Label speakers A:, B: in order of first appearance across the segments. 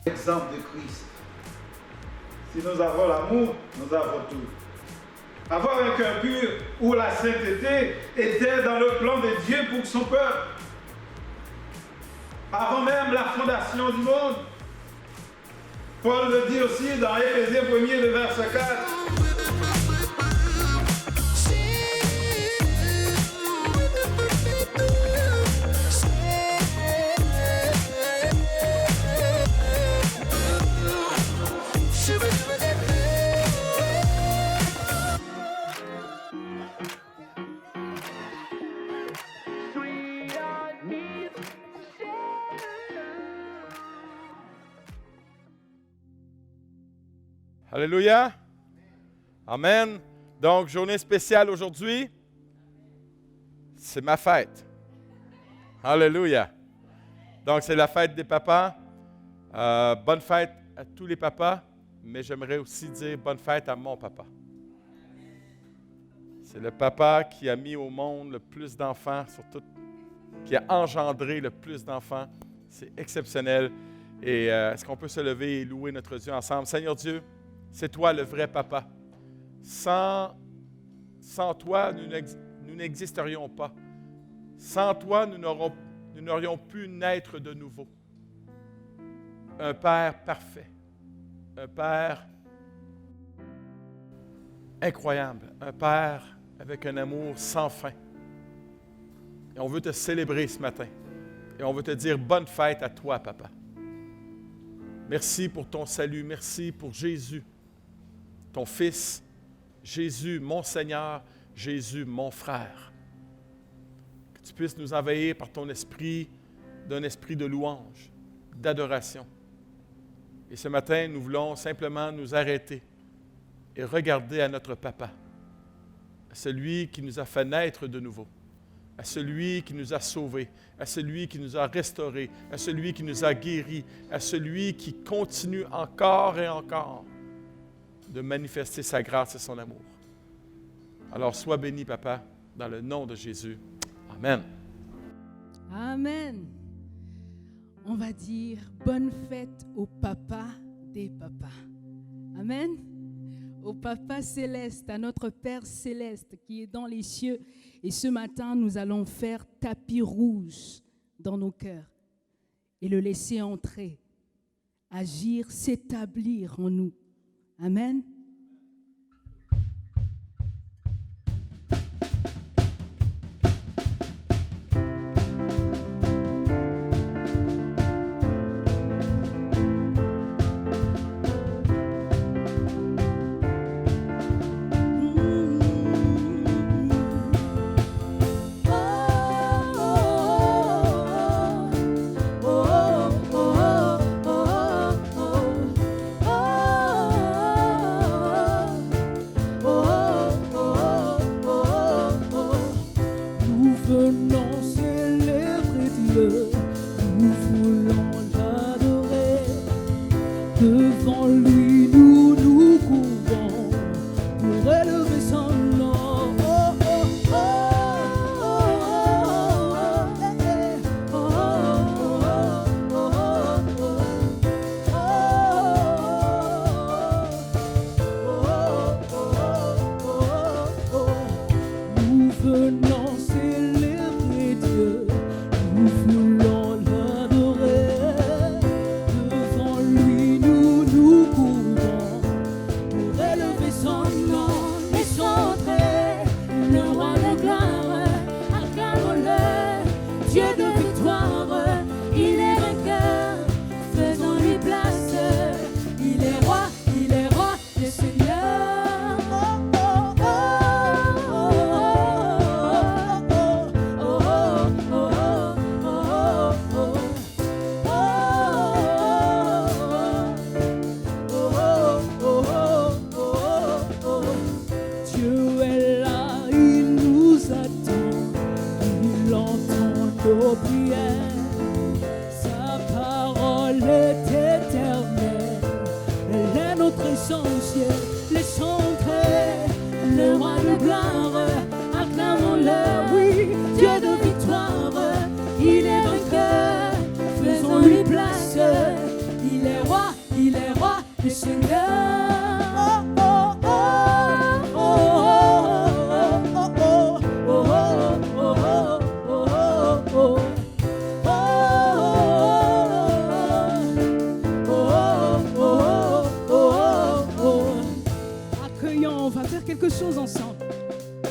A: Exemple de Christ. Si nous avons l'amour, nous avons tout. Avoir un cœur pur où la sainteté était dans le plan de Dieu pour son peuple. Avant même la fondation du monde. Paul le dit aussi dans Éphésiens 1er, le verset 4.
B: Alléluia. Amen. Donc, journée spéciale aujourd'hui. C'est ma fête. Alléluia. Donc, c'est la fête des papas. Bonne fête à tous les papas, mais j'aimerais aussi dire bonne fête à mon papa. C'est le papa qui a mis au monde le plus d'enfants, surtout qui a engendré le plus d'enfants. C'est exceptionnel. Et est-ce qu'on peut se lever et louer notre Dieu ensemble? Seigneur Dieu, c'est toi le vrai papa. Sans toi, nous n'existerions pas. Sans toi, nous n'aurions pu naître de nouveau. Un Père parfait. Un Père incroyable. Un Père avec un amour sans fin. Et on veut te célébrer ce matin. Et on veut te dire bonne fête à toi, papa. Merci pour ton salut. Merci pour Jésus, ton Fils. Jésus, mon Seigneur. Jésus, mon frère. Que tu puisses nous envahir par ton esprit, d'un esprit de louange, d'adoration. Et ce matin, nous voulons simplement nous arrêter et regarder à notre papa, à celui qui nous a fait naître de nouveau, à celui qui nous a sauvés, à celui qui nous a restaurés, à celui qui nous a guéris, à celui qui continue encore et encore de manifester sa grâce et son amour. Alors, sois béni, papa, dans le nom de Jésus. Amen.
C: Amen. On va dire bonne fête au papa des papas. Amen. Au Papa céleste, à notre Père céleste qui est dans les cieux. Et ce matin, nous allons faire tapis rouge dans nos cœurs et le laisser entrer, agir, s'établir en nous. Amen.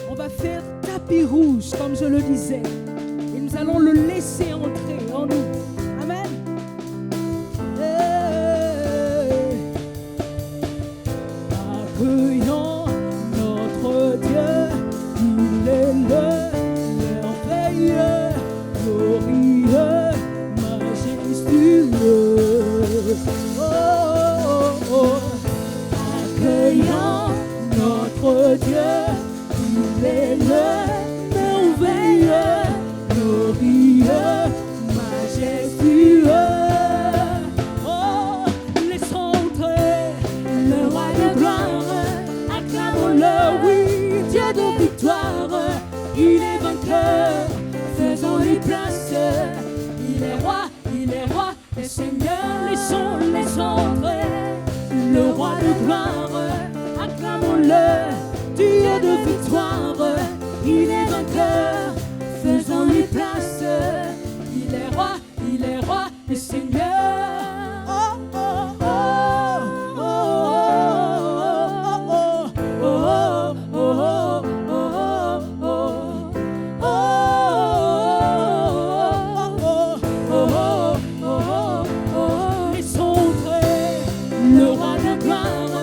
C: On va faire tapis rouge, comme je le disais. Et nous allons le laisser entrer en nous. Amen. Accueillons notre Dieu, il est le merveilleux, glorieux, majestueux. Oh, oh, oh. Accueillons notre Dieu, il est le merveilleux, glorieux, majestueux. Oh, laissons entrer le roi de gloire, acclamons-le, oui, Dieu de victoire. Il est vainqueur, faisons-lui place. Il est roi, le Seigneur, laissons entrer le roi de gloire, acclamons-le, Dieu de victoire. Il est vainqueur, faisons-lui place. Il est roi, le Seigneur. Oh, oh, oh, oh, oh, oh, oh, oh, oh. Laissons entrer le roi de gloire,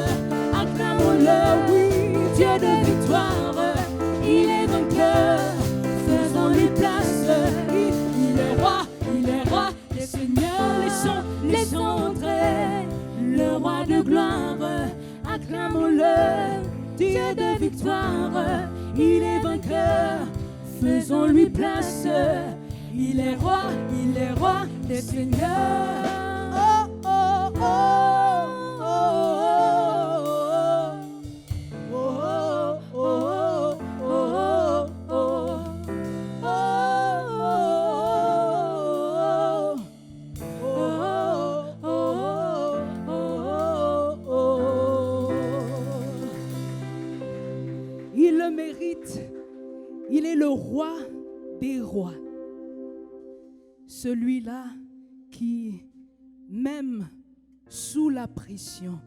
C: acclamons-le, oui, Dieu de victoire. Il est vainqueur, faisons-lui place. Il est roi, le Seigneur. Laissons entrer le roi de gloire, acclamons-le, Dieu de victoire. Il est vainqueur, faisons-lui place. Il est roi, le Seigneur. Oh, oh, oh, oh, oh, oh, oh, oh, oh, oh, il le mérite. Il est le roi des rois. Celui-là qui, même sous la pression,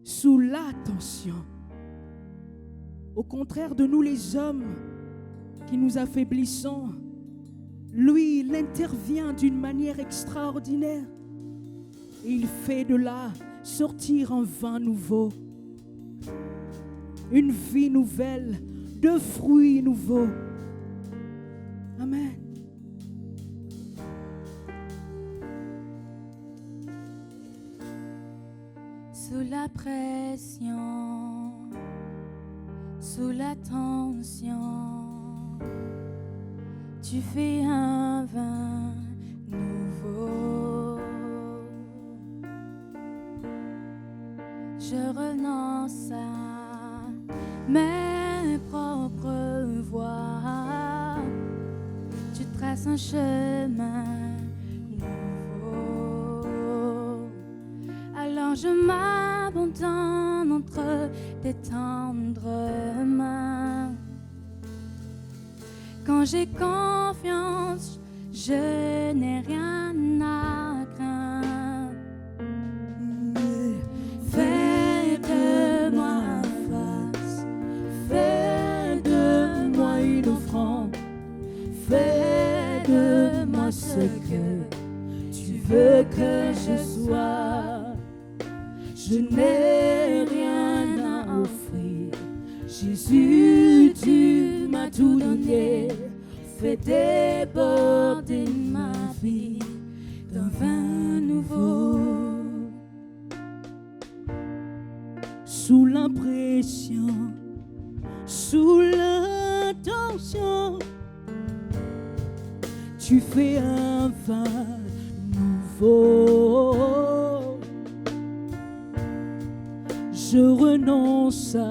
C: sous la tension, au contraire de nous les hommes qui nous affaiblissons, lui, il intervient d'une manière extraordinaire et il fait de là sortir un vin nouveau, une vie nouvelle, de fruits nouveaux. Amen.
D: Sous la pression, sous la tension, tu fais un vin nouveau. Je renonce à mes propres voies. Tu traces un chemin nouveau. Alors je m'abandonne entre tes tendres mains. Quand j'ai confiance, je n'ai rien à craindre. Fais de moi face, fais de moi une offrande, fais de moi ce que tu veux que je sois. Je n'ai rien à offrir, Jésus, tu m'as tout donné. Fais déborder ma vie d'un vin nouveau.
C: Sous l'impression, sous la tension, tu fais un vin nouveau. Je renonce à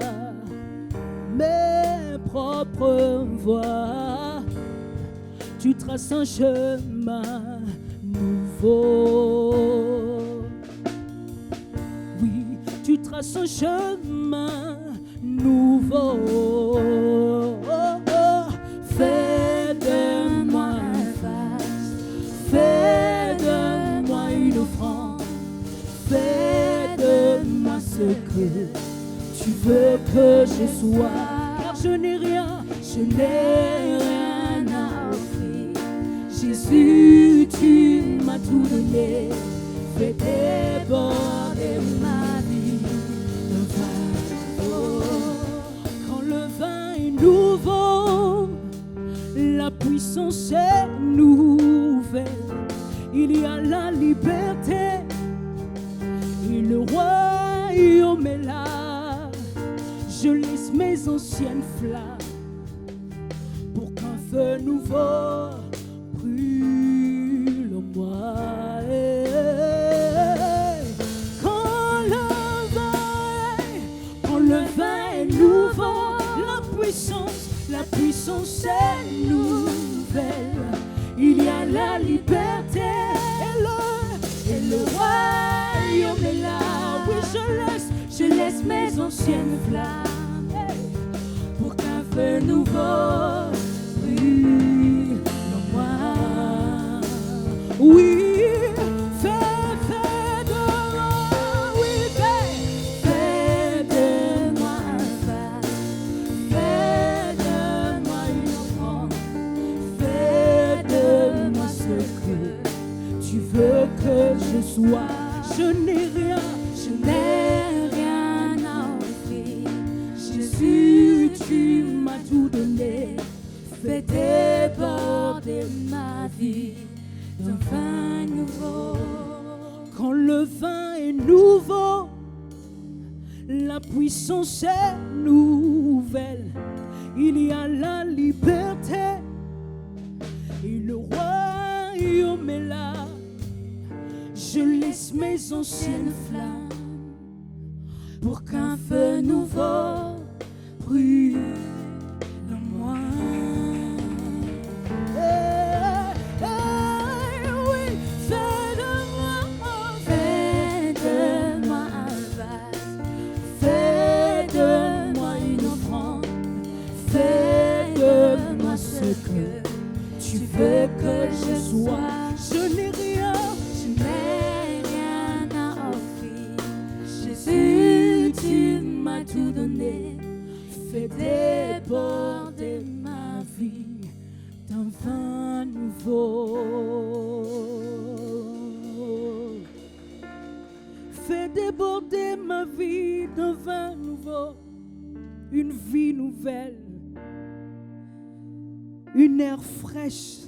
C: mes propres voies. Tu traces un chemin nouveau. Oui, tu traces un chemin nouveau. Fais de moi face, fais de moi une offrande, fais de moi ce que tu veux que je sois.
D: je n'ai rien à offrir. Jésus, tu m'as tout donné, fais déborder ma vie de vin. Oh, quand le vin est nouveau, la puissance est nouvelle. Il y a la liberté et le royaume est là. Je laisse mes anciennes flammes pour qu'un feu nouveau brûle en moi. Quand le vin est nouveau, la puissance est nouvelle. Il y a la liberté et le royaume est là. Oui, je laisse mes anciennes flammes pour qu'un feu nouveau brûle en moi. Oui, fais de moi, oui, fais de moi un phare, fais de moi une offrande, fais de moi ce que tu veux que je sois. Je n'ai rien à offrir. Jésus, tu m'as tout donné, fais déborder ma vie d'un vin nouveau. Quand le vin est nouveau, la puissance est nouvelle. Il y a la liberté et le royaume est là. Je laisse mes anciennes flammes pour qu'un feu nouveau brûle en moi. Oui, fais de moi un vase, fais de moi une offrande, fais de moi ce que tu veux que je sois. Je n'ai rien à offrir. Jésus, tu m'as tout donné, fais déborder ma vie d'un vin nouveau. Fais déborder ma vie d'un vin nouveau, une vie nouvelle, une air fraîche.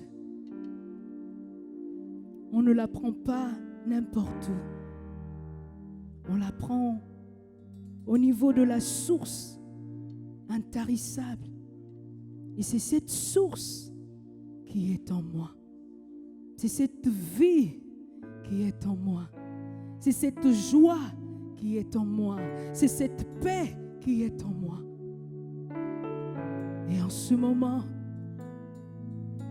D: On ne la prend pas n'importe où. On la prend au niveau de la source intarissable. Et c'est cette source qui est en moi. C'est cette vie qui est en moi. C'est cette joie qui est en moi. C'est cette paix qui est en moi. Et en ce moment,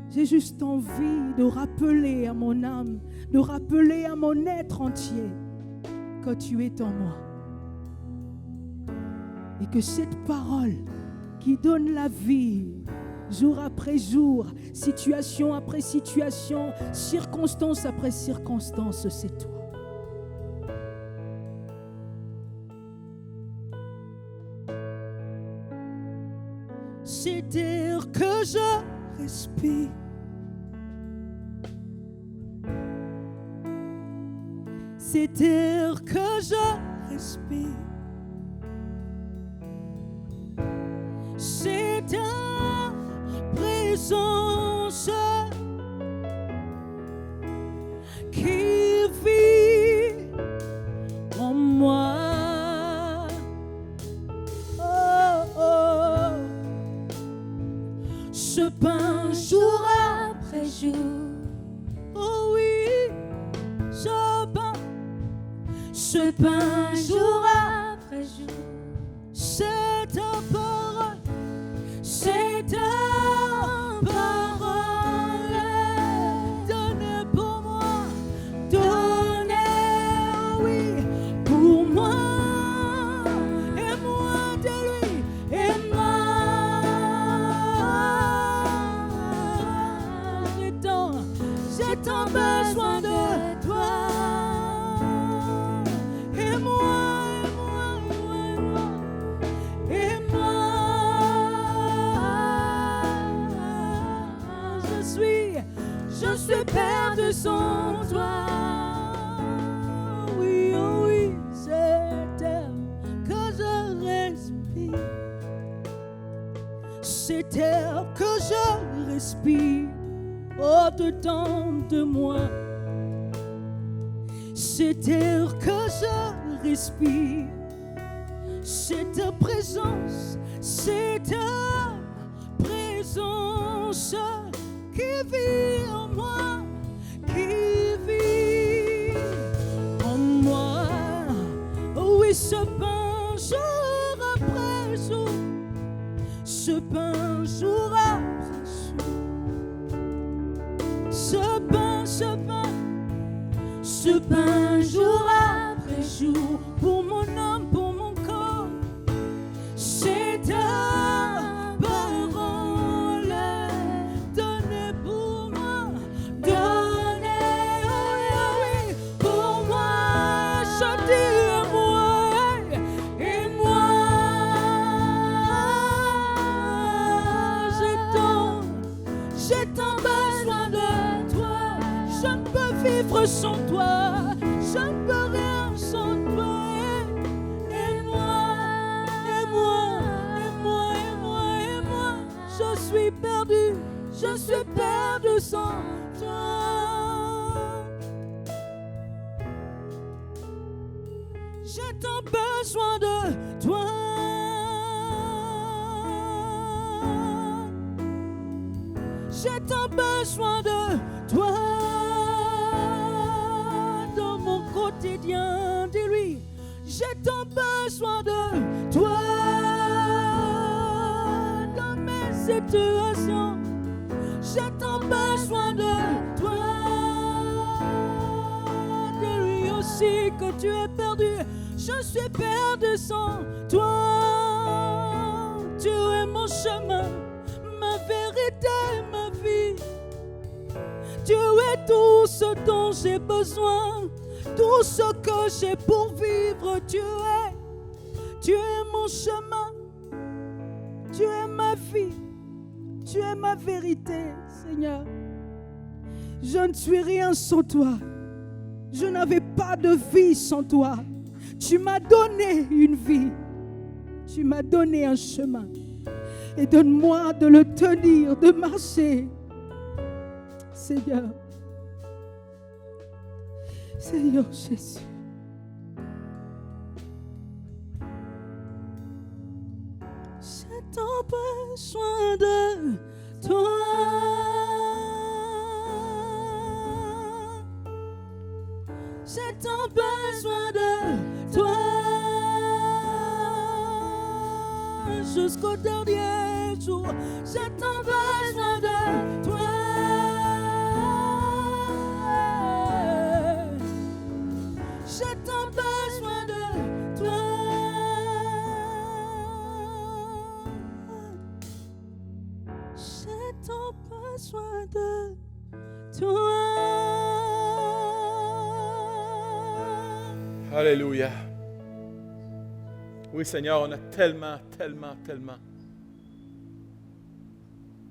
D: j'ai juste envie de rappeler à mon âme, de rappeler à mon être entier que tu es en moi. Et que cette parole qui donne la vie, jour après jour, situation après situation, circonstance après circonstance, c'est toi. C'est air que je respire, c'est air que je respire, c'est ta présence qui vit en moi. Ce pain jour après jour, oh oui, ce pain jour après jour, c'est ta parole, c'est ta parole, donnée pour moi, donnée, oui, pour moi, et moi de lui, et moi. J'ai tant besoin de toi. Et moi, perdre sans toi. Oui, oh oui, cet air que je respire, cet air que je respire au-dedans de moi, cet air que je respire, cette présence, cette présence qui vit en moi, qui vit en moi. Oui, ce pain jour après jour, ce pain jour après jour, ce pain jour après jour, pour mon âme, pour mon corps, c'est ta parole donnée pour moi, donnée, oui, pour moi, je dis moi, et moi, j'ai tant besoin de toi, je ne peux vivre sans toi, je ne peux rien sans toi. Et moi, je suis perdu sans toi. J'ai tant besoin de toi. J'ai tant besoin de toi. Dans mon quotidien, dis-lui, j'ai tant besoin de toi. Dans mes situations, j'ai tant besoin de toi. Dis-lui aussi que tu es perdu. Je suis perdu sans toi. Tu es mon chemin, ma vérité, ma vie. Tu es tout ce dont j'ai besoin, tout ce que j'ai pour vivre. Tu es mon chemin, tu es ma vie, tu es ma vérité, Seigneur. Je ne suis rien sans toi. Je n'avais pas de vie sans toi. Tu m'as donné une vie. Tu m'as donné un chemin. Et donne-moi de le tenir, de marcher. Seigneur. Seigneur Jésus. J'ai tant besoin de toi. J'ai tant besoin de toi. Jusqu'au dernier jour, j'ai tant besoin de toi. J'ai tant besoin de toi. J'ai tant besoin de toi.
B: Alléluia. Oui, Seigneur, on a tellement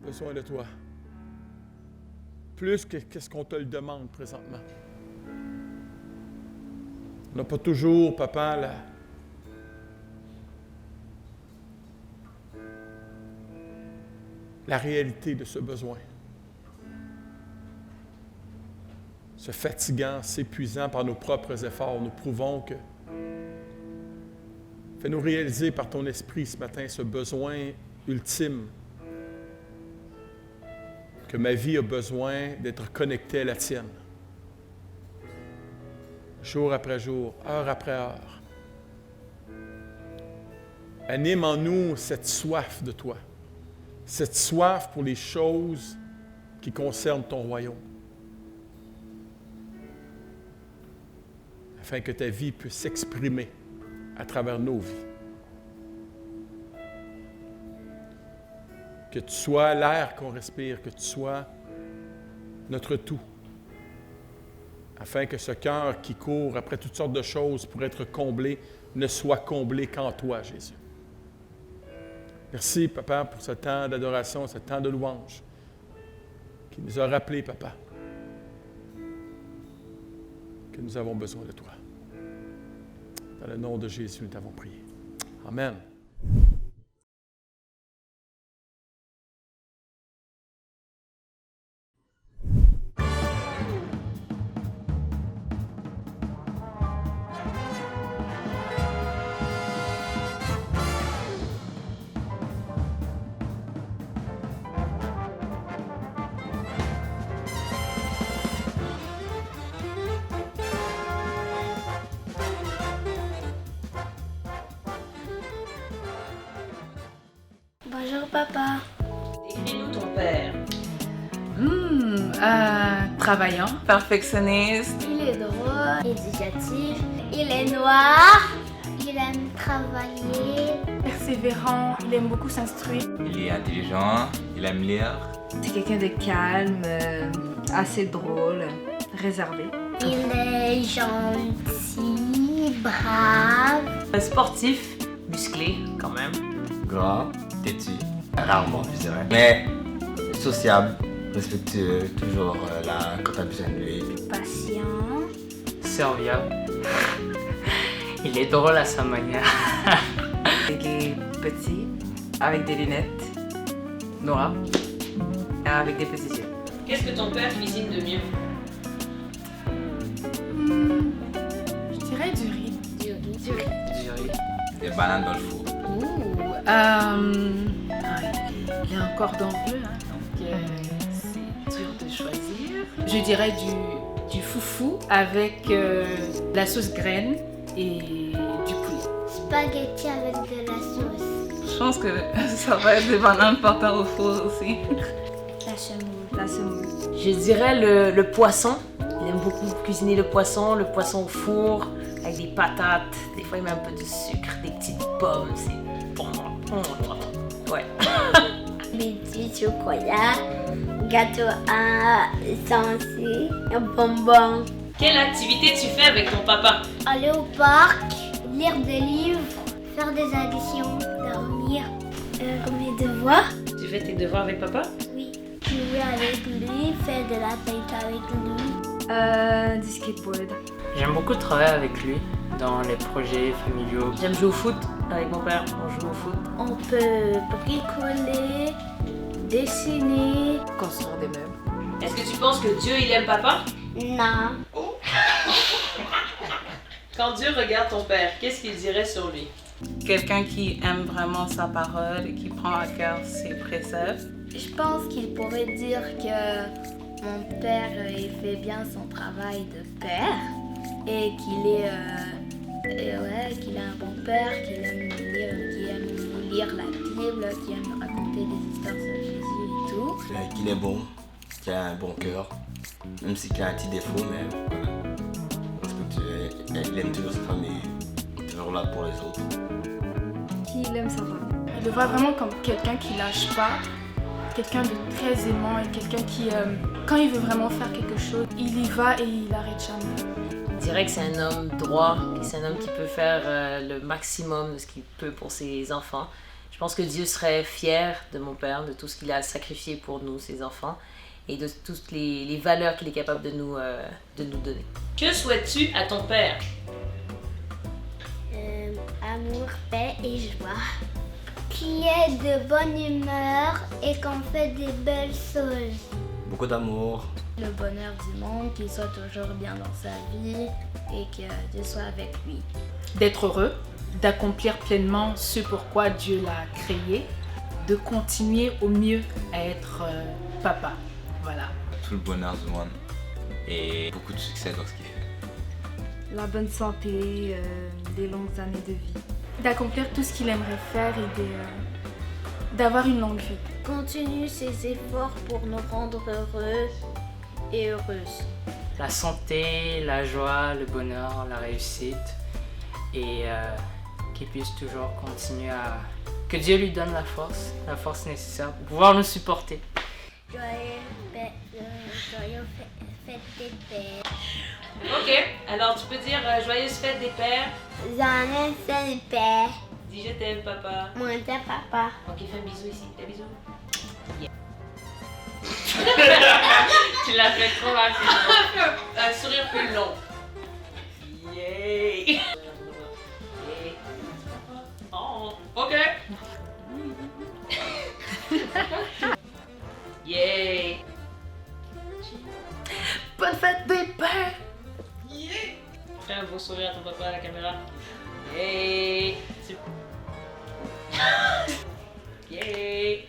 B: besoin de toi. Plus que qu'est-ce qu'on te le demande présentement. On n'a pas toujours, Papa, la réalité de ce besoin. Se fatigant, s'épuisant par nos propres efforts, nous prouvons que fais-nous réaliser par ton esprit ce matin ce besoin ultime, que ma vie a besoin d'être connectée à la tienne. Jour après jour, heure après heure. Anime en nous cette soif de toi, cette soif pour les choses qui concernent ton royaume, afin que ta vie puisse s'exprimer à travers nos vies. Que tu sois l'air qu'on respire, que tu sois notre tout, afin que ce cœur qui court après toutes sortes de choses pour être comblé ne soit comblé qu'en toi, Jésus. Merci, Papa, pour ce temps d'adoration, ce temps de louange qui nous a rappelé, Papa, que nous avons besoin de toi. Dans le nom de Jésus, nous t'avons prié. Amen.
E: Bonjour papa.
F: Décris-nous ton père.
G: Travaillant, perfectionniste.
E: Il est drôle, éducatif, il est noir, il aime travailler.
G: Persévérant, il aime beaucoup s'instruire.
H: Il est intelligent, il aime lire.
G: C'est quelqu'un de calme, assez drôle, réservé.
E: Il est gentil, brave.
F: Sportif, musclé quand même.
H: Grand, têtu, rarement je dirais. Mais sociable, respectueux, toujours là quand t'as besoin de lui.
E: Patient.
F: Serviable. Il est drôle à sa manière.
G: Il est petit, avec des lunettes noires, avec des petits yeux.
F: Qu'est-ce que ton père cuisine de mieux?
G: Je dirais du riz.
F: Du riz.
H: Des bananes dans le four.
G: Il est encore dans le bleu, donc c'est dur de choisir. Je dirais du foufou avec la sauce graine et du poulet.
E: Spaghetti avec de la sauce.
G: Je pense que ça va être des bananes partants au four aussi.
E: La semoule.
G: La semoule.
F: Je dirais le poisson. Il aime beaucoup cuisiner le poisson au four, avec des patates. Des fois, il met un peu de sucre, des petites pommes. C'est bon. Ouais.
E: Des petits chocolats, gâteau à essentiel, un bonbon.
F: Quelle activité tu fais avec ton papa?
E: Aller au parc, lire des livres, faire des additions, dormir, comme les devoirs.
F: Tu fais tes devoirs avec papa?
E: Oui. Jouer avec lui, faire de la tête avec lui.
G: Du skateboard.
I: J'aime beaucoup travailler avec lui dans les projets familiaux.
F: J'aime jouer au foot avec mon père. On joue au foot.
E: On peut bricoler, dessiner.
G: Construire des meubles.
F: Est-ce que tu penses que Dieu, il aime papa?
E: Non.
F: Quand Dieu regarde ton père, qu'est-ce qu'il dirait sur lui?
G: Quelqu'un qui aime vraiment sa parole et qui prend à cœur ses préceptes.
E: Je pense qu'il pourrait dire que mon père il fait bien son travail de père et qu'il est qu'il a un bon père, qu'il aime nous lire la Bible, qu'il aime nous raconter des histoires sur Jésus et tout.
H: Qu'il est bon, qu'il a un bon cœur, même s'il a un petit défaut, mais voilà. Respectueux, il aime toujours sa famille, toujours là pour les autres.
G: Qu'il aime sa femme.
J: Je le vois vraiment comme quelqu'un qui lâche pas, quelqu'un de très aimant et quelqu'un qui, quand il veut vraiment faire quelque chose, il y va et il n'arrête jamais.
F: Je dirais que c'est un homme droit, et c'est un homme qui peut faire le maximum de ce qu'il peut pour ses enfants. Je pense que Dieu serait fier de mon père, de tout ce qu'il a sacrifié pour nous, ses enfants, et de toutes les valeurs qu'il est capable de nous donner. Que souhaites-tu à ton père?
E: Amour, paix et joie. Qui est de bonne humeur et qu'on fait des belles choses.
H: Beaucoup d'amour.
E: Le bonheur du monde, qu'il soit toujours bien dans sa vie et que Dieu soit avec lui.
J: D'être heureux, d'accomplir pleinement ce pourquoi Dieu l'a créé, de continuer au mieux à être papa. Voilà.
H: Tout le bonheur du monde et beaucoup de succès dans ce qu'il fait.
G: La bonne santé, des longues années de vie.
J: D'accomplir tout ce qu'il aimerait faire et d'avoir une longue vie.
E: Continue ses efforts pour nous rendre heureux et heureuses.
I: La santé, la joie, le bonheur, la réussite et qu'il puisse toujours continuer à... Que Dieu lui donne la force nécessaire pour pouvoir nous supporter.
E: Joyeux fête des pères.
F: Ok, alors tu peux dire joyeuse fête des pères.
E: Joyeux fête des pères.
F: Dis je t'aime papa.
E: Moi t'aime papa.
F: Ok, fais un bisou ici, fais un bisou. Yeah. Tu l'as fait trop rapidement. Un sourire plus long. Yay! Oh, OK! Yay!
J: Bonne fête des pères!
F: Yeah! Fais un beau sourire à ton papa à la caméra. Yay! Yay!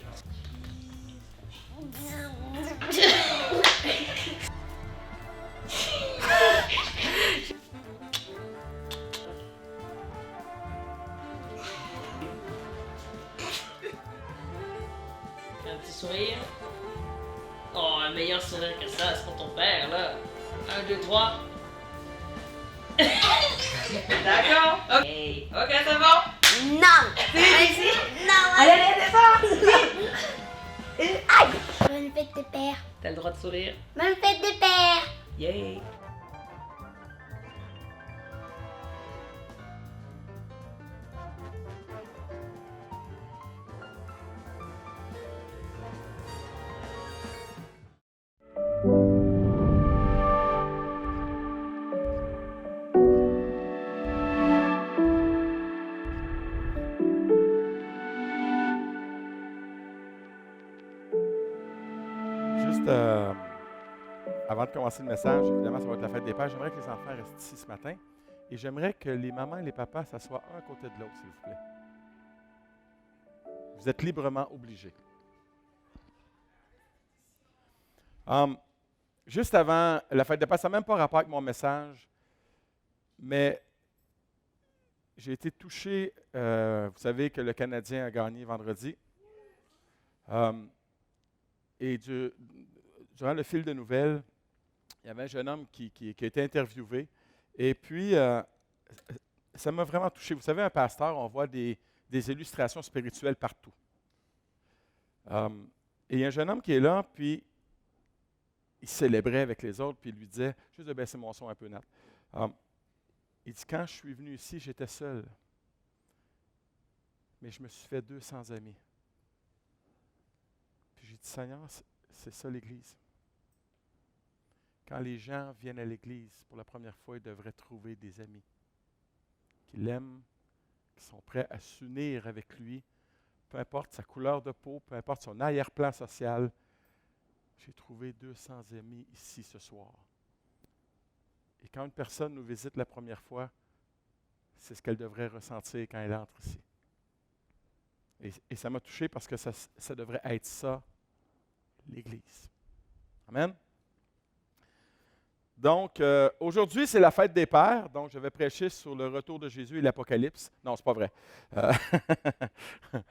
F: Fais un petit sourire. Oh, un meilleur sourire que ça, c'est pour ton père, là. 1, 2, 3. D'accord? Ok, ok, c'est bon?
E: Non! Vas-y! Non! Allez, descends! Aïe! Bonne fête des pères!
F: T'as le droit de sourire.
E: Bonne fête des pères!
F: Yay!
B: Juste avant de commencer le message, évidemment, ça va être la fête des pères. J'aimerais que les enfants restent ici ce matin et j'aimerais que les mamans et les papas s'assoient un à côté de l'autre, s'il vous plaît. Vous êtes librement obligés. Juste avant la fête des pères, ça n'a même pas rapport avec mon message, mais j'ai été touché. Vous savez que le Canadien a gagné vendredi. Et durant le fil de nouvelles, il y avait un jeune homme qui a été interviewé. Et puis, ça m'a vraiment touché. Vous savez, un pasteur, on voit des illustrations spirituelles partout. Et il y a un jeune homme qui est là, puis il célébrait avec les autres, puis il lui disait, juste de baisser mon son un peu, Nat. Il dit, quand je suis venu ici, j'étais seul. Mais je me suis fait 200 amis. Puis j'ai dit, Seigneur, c'est ça l'Église. Quand les gens viennent à l'Église pour la première fois, ils devraient trouver des amis qui l'aiment, qui sont prêts à s'unir avec lui, peu importe sa couleur de peau, peu importe son arrière-plan social. J'ai trouvé 200 amis ici ce soir. Et quand une personne nous visite la première fois, c'est ce qu'elle devrait ressentir quand elle entre ici. Et ça m'a touché parce que ça devrait être ça, l'Église. Amen. Donc, aujourd'hui, c'est la fête des pères. Donc, je vais prêcher sur le retour de Jésus et l'Apocalypse. Non, c'est pas vrai.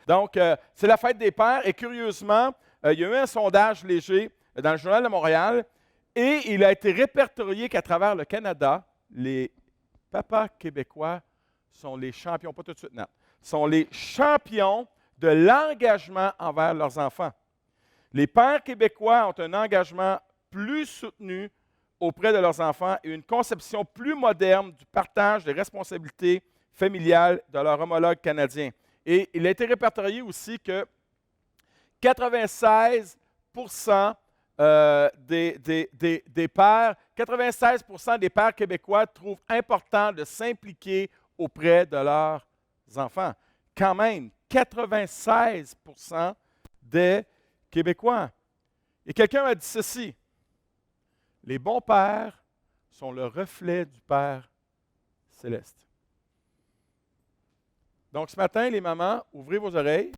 B: Donc, c'est la fête des pères. Et curieusement, il y a eu un sondage léger dans le Journal de Montréal. Et il a été répertorié qu'à travers le Canada, les papas québécois sont les champions, pas tout de suite, non, sont les champions de l'engagement envers leurs enfants. Les pères québécois ont un engagement plus soutenu auprès de leurs enfants et une conception plus moderne du partage des responsabilités familiales de leurs homologues canadiens. Et il a été répertorié aussi que 96 des pères, 96% des pères québécois trouvent important de s'impliquer auprès de leurs enfants. Quand même, 96% des Québécois. Et quelqu'un a dit ceci, les bons pères sont le reflet du Père céleste. Donc ce matin, les mamans, ouvrez vos oreilles.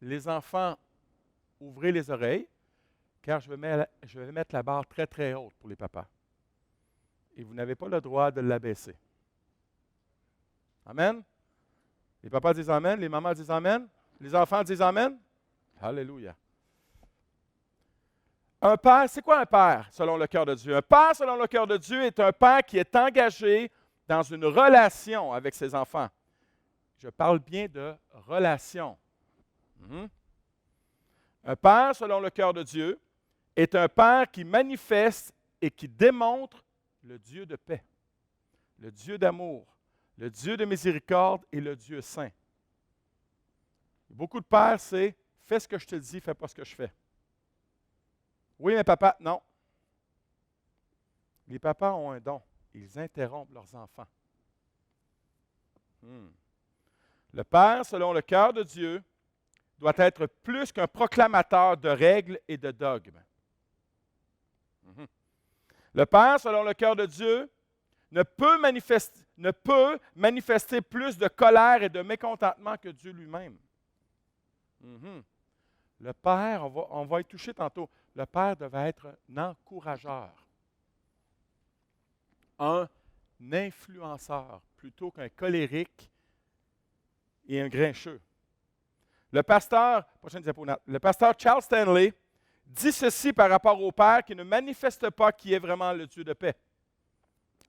B: Les enfants, ouvrez les oreilles, car je vais mettre la barre très, très haute pour les papas. Et vous n'avez pas le droit de l'abaisser. Amen? Les papas disent Amen, les mamans disent Amen, les enfants disent Amen. Alléluia. Un père, c'est quoi un père selon le cœur de Dieu? Un père selon le cœur de Dieu est un père qui est engagé dans une relation avec ses enfants. Je parle bien de relation. Un père selon le cœur de Dieu est un père qui manifeste et qui démontre le Dieu de paix, le Dieu d'amour, le Dieu de miséricorde et le Dieu saint. Beaucoup de pères, c'est « fais ce que je te dis, fais pas ce que je fais ». Oui, mais papa, non. Les papas ont un don. Ils interrompent leurs enfants Le père, selon le cœur de Dieu, doit être plus qu'un proclamateur de règles et de dogmes. Le père, selon le cœur de Dieu, ne peut manifester plus de colère et de mécontentement que Dieu lui-même. Le père, on va y toucher tantôt, le père devait être un encourageur, un influenceur, plutôt qu'un colérique et un grincheux. Le pasteur Charles Stanley dit ceci par rapport au Père qui ne manifeste pas qui est vraiment le Dieu de paix.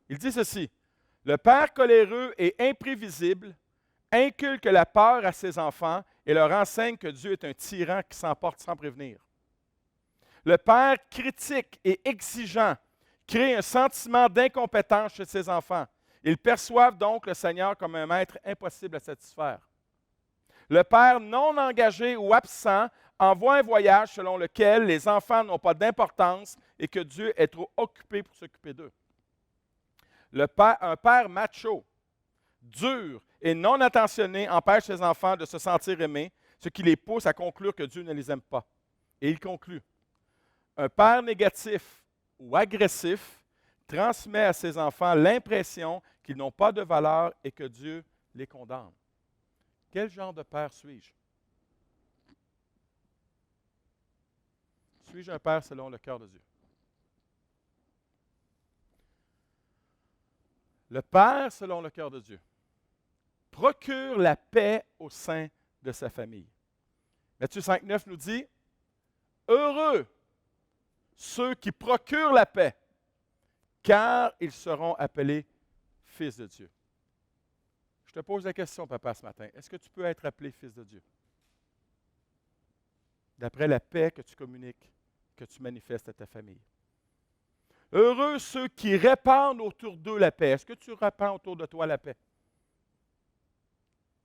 B: Il dit ceci, « Le Père coléreux et imprévisible inculque la peur à ses enfants et leur enseigne que Dieu est un tyran qui s'emporte sans prévenir. Le Père critique et exigeant crée un sentiment d'incompétence chez ses enfants. Ils perçoivent donc le Seigneur comme un maître impossible à satisfaire. Le Père non engagé ou absent envoie un voyage selon lequel les enfants n'ont pas d'importance et que Dieu est trop occupé pour s'occuper d'eux. Un père macho, dur et non attentionné empêche ses enfants de se sentir aimés, ce qui les pousse à conclure que Dieu ne les aime pas. Et il conclut, un père négatif ou agressif transmet à ses enfants l'impression qu'ils n'ont pas de valeur et que Dieu les condamne. Quel genre de père suis-je? Suis-je un père selon le cœur de Dieu? Le père selon le cœur de Dieu procure la paix au sein de sa famille. Matthieu 5,9 nous dit, « Heureux ceux qui procurent la paix, car ils seront appelés fils de Dieu. » Je te pose la question, papa, ce matin. Est-ce que tu peux être appelé fils de Dieu? D'après la paix que tu communiques, que tu manifestes à ta famille. Heureux ceux qui répandent autour d'eux la paix. Est-ce que tu répands autour de toi la paix?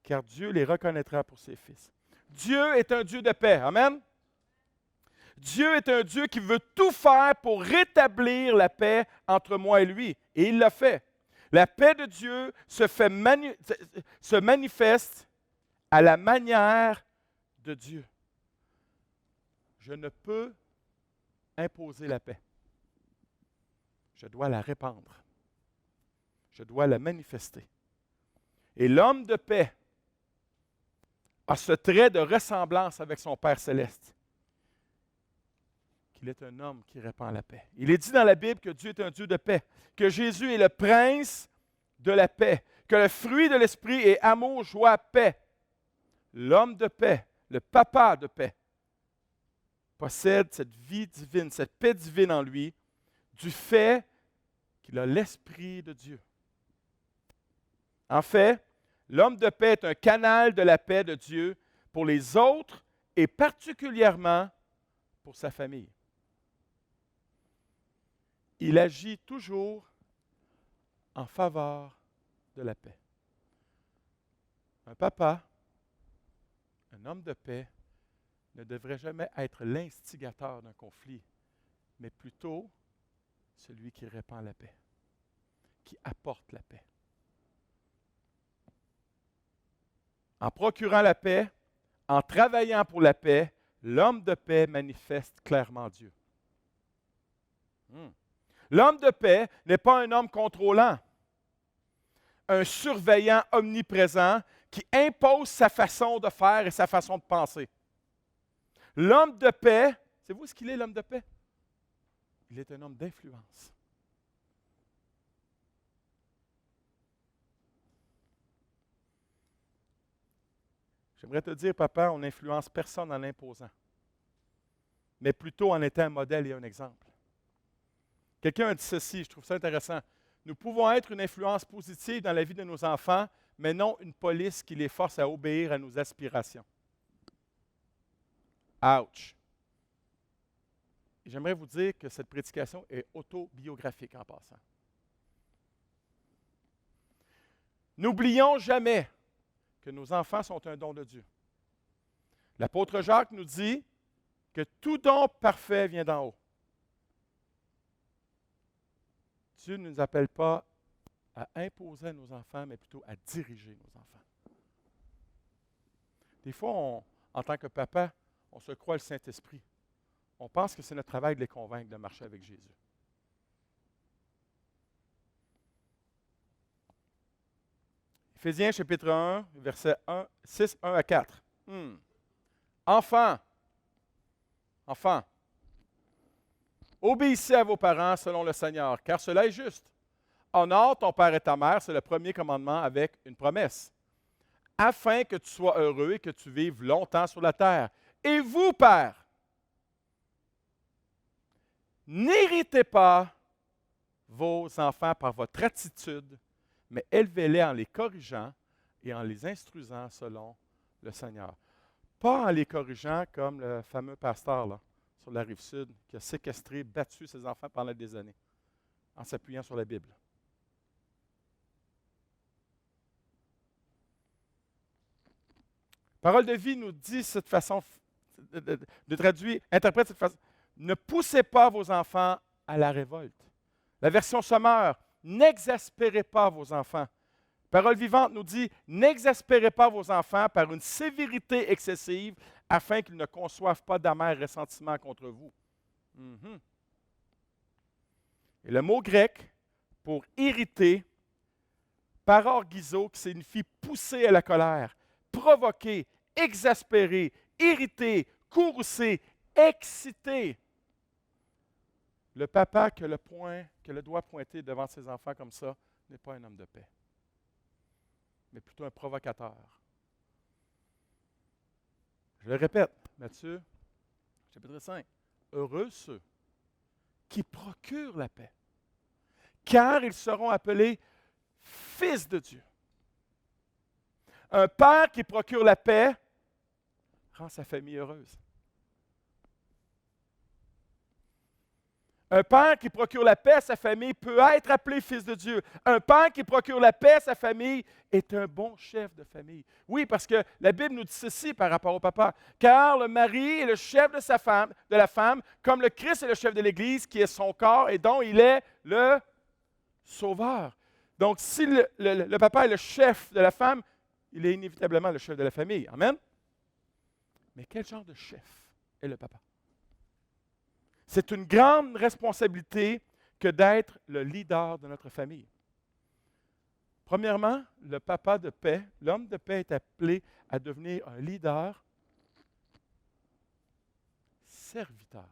B: Car Dieu les reconnaîtra pour ses fils. Dieu est un Dieu de paix. Amen? Dieu est un Dieu qui veut tout faire pour rétablir la paix entre moi et lui. Et il l'a fait. La paix de Dieu se manifeste à la manière de Dieu. Je ne peux imposer la paix. Je dois la répandre. Je dois la manifester. Et l'homme de paix a ce trait de ressemblance avec son Père céleste, qu'il est un homme qui répand la paix. Il est dit dans la Bible que Dieu est un Dieu de paix, que Jésus est le prince de la paix, que le fruit de l'esprit est amour, joie, paix. L'homme de paix, le papa de paix, possède cette vie divine, cette paix divine en lui, du fait qu'il a l'Esprit de Dieu. En fait, l'homme de paix est un canal de la paix de Dieu pour les autres et particulièrement pour sa famille. Il agit toujours en faveur de la paix. Un papa, un homme de paix, ne devrait jamais être l'instigateur d'un conflit, mais plutôt celui qui répand la paix, qui apporte la paix. En procurant la paix, en travaillant pour la paix, l'homme de paix manifeste clairement Dieu. L'homme de paix n'est pas un homme contrôlant, un surveillant omniprésent qui impose sa façon de faire et sa façon de penser. L'homme de paix, savez-vous ce qu'il est, l'homme de paix? Il est un homme d'influence. J'aimerais te dire, papa, on n'influence personne en l'imposant, mais plutôt en étant un modèle et un exemple. Quelqu'un a dit ceci, je trouve ça intéressant. Nous pouvons être une influence positive dans la vie de nos enfants, mais non une police qui les force à obéir à nos aspirations. Ouch! J'aimerais vous dire que cette prédication est autobiographique en passant. N'oublions jamais que nos enfants sont un don de Dieu. L'apôtre Jacques nous dit que tout don parfait vient d'en haut. Dieu ne nous appelle pas à imposer à nos enfants, mais plutôt à diriger nos enfants. Des fois, en tant que papa, on se croit le Saint-Esprit. On pense que c'est notre travail de les convaincre de marcher avec Jésus. Éphésiens chapitre 1, versets 6, 1 à 4. Enfants, obéissez à vos parents selon le Seigneur, car cela est juste. Honore ton père et ta mère, c'est le premier commandement avec une promesse, afin que tu sois heureux et que tu vives longtemps sur la terre. Et vous, pères, n'héritez pas vos enfants par votre attitude, mais élevez-les en les corrigeant et en les instruisant selon le Seigneur. Pas en les corrigeant comme le fameux pasteur là, sur la Rive-Sud qui a séquestré, battu ses enfants pendant des années en s'appuyant sur la Bible. Parole de vie nous dit cette façon de traduire, interprète cette façon. Ne poussez pas vos enfants à la révolte. La version Sommeur, n'exaspérez pas vos enfants. Parole vivante nous dit, n'exaspérez pas vos enfants par une sévérité excessive afin qu'ils ne conçoivent pas d'amers ressentiments contre vous. Et le mot grec pour irriter, parorgizo, qui signifie pousser à la colère, provoquer, exaspérer, irriter, courroucer, exciter. Le papa qui a le doigt pointé devant ses enfants comme ça n'est pas un homme de paix, mais plutôt un provocateur. Je le répète, Matthieu, chapitre 5. Heureux ceux qui procurent la paix, car ils seront appelés fils de Dieu. Un père qui procure la paix rend sa famille heureuse. Un père qui procure la paix à sa famille peut être appelé fils de Dieu. Un père qui procure la paix à sa famille est un bon chef de famille. Oui, parce que la Bible nous dit ceci par rapport au papa. Car le mari est le chef de la femme, comme le Christ est le chef de l'Église, qui est son corps et dont il est le sauveur. Donc, si le papa est le chef de la femme, il est inévitablement le chef de la famille. Amen? Mais quel genre de chef est le papa? C'est une grande responsabilité que d'être le leader de notre famille. Premièrement, le papa de paix, l'homme de paix est appelé à devenir un leader serviteur.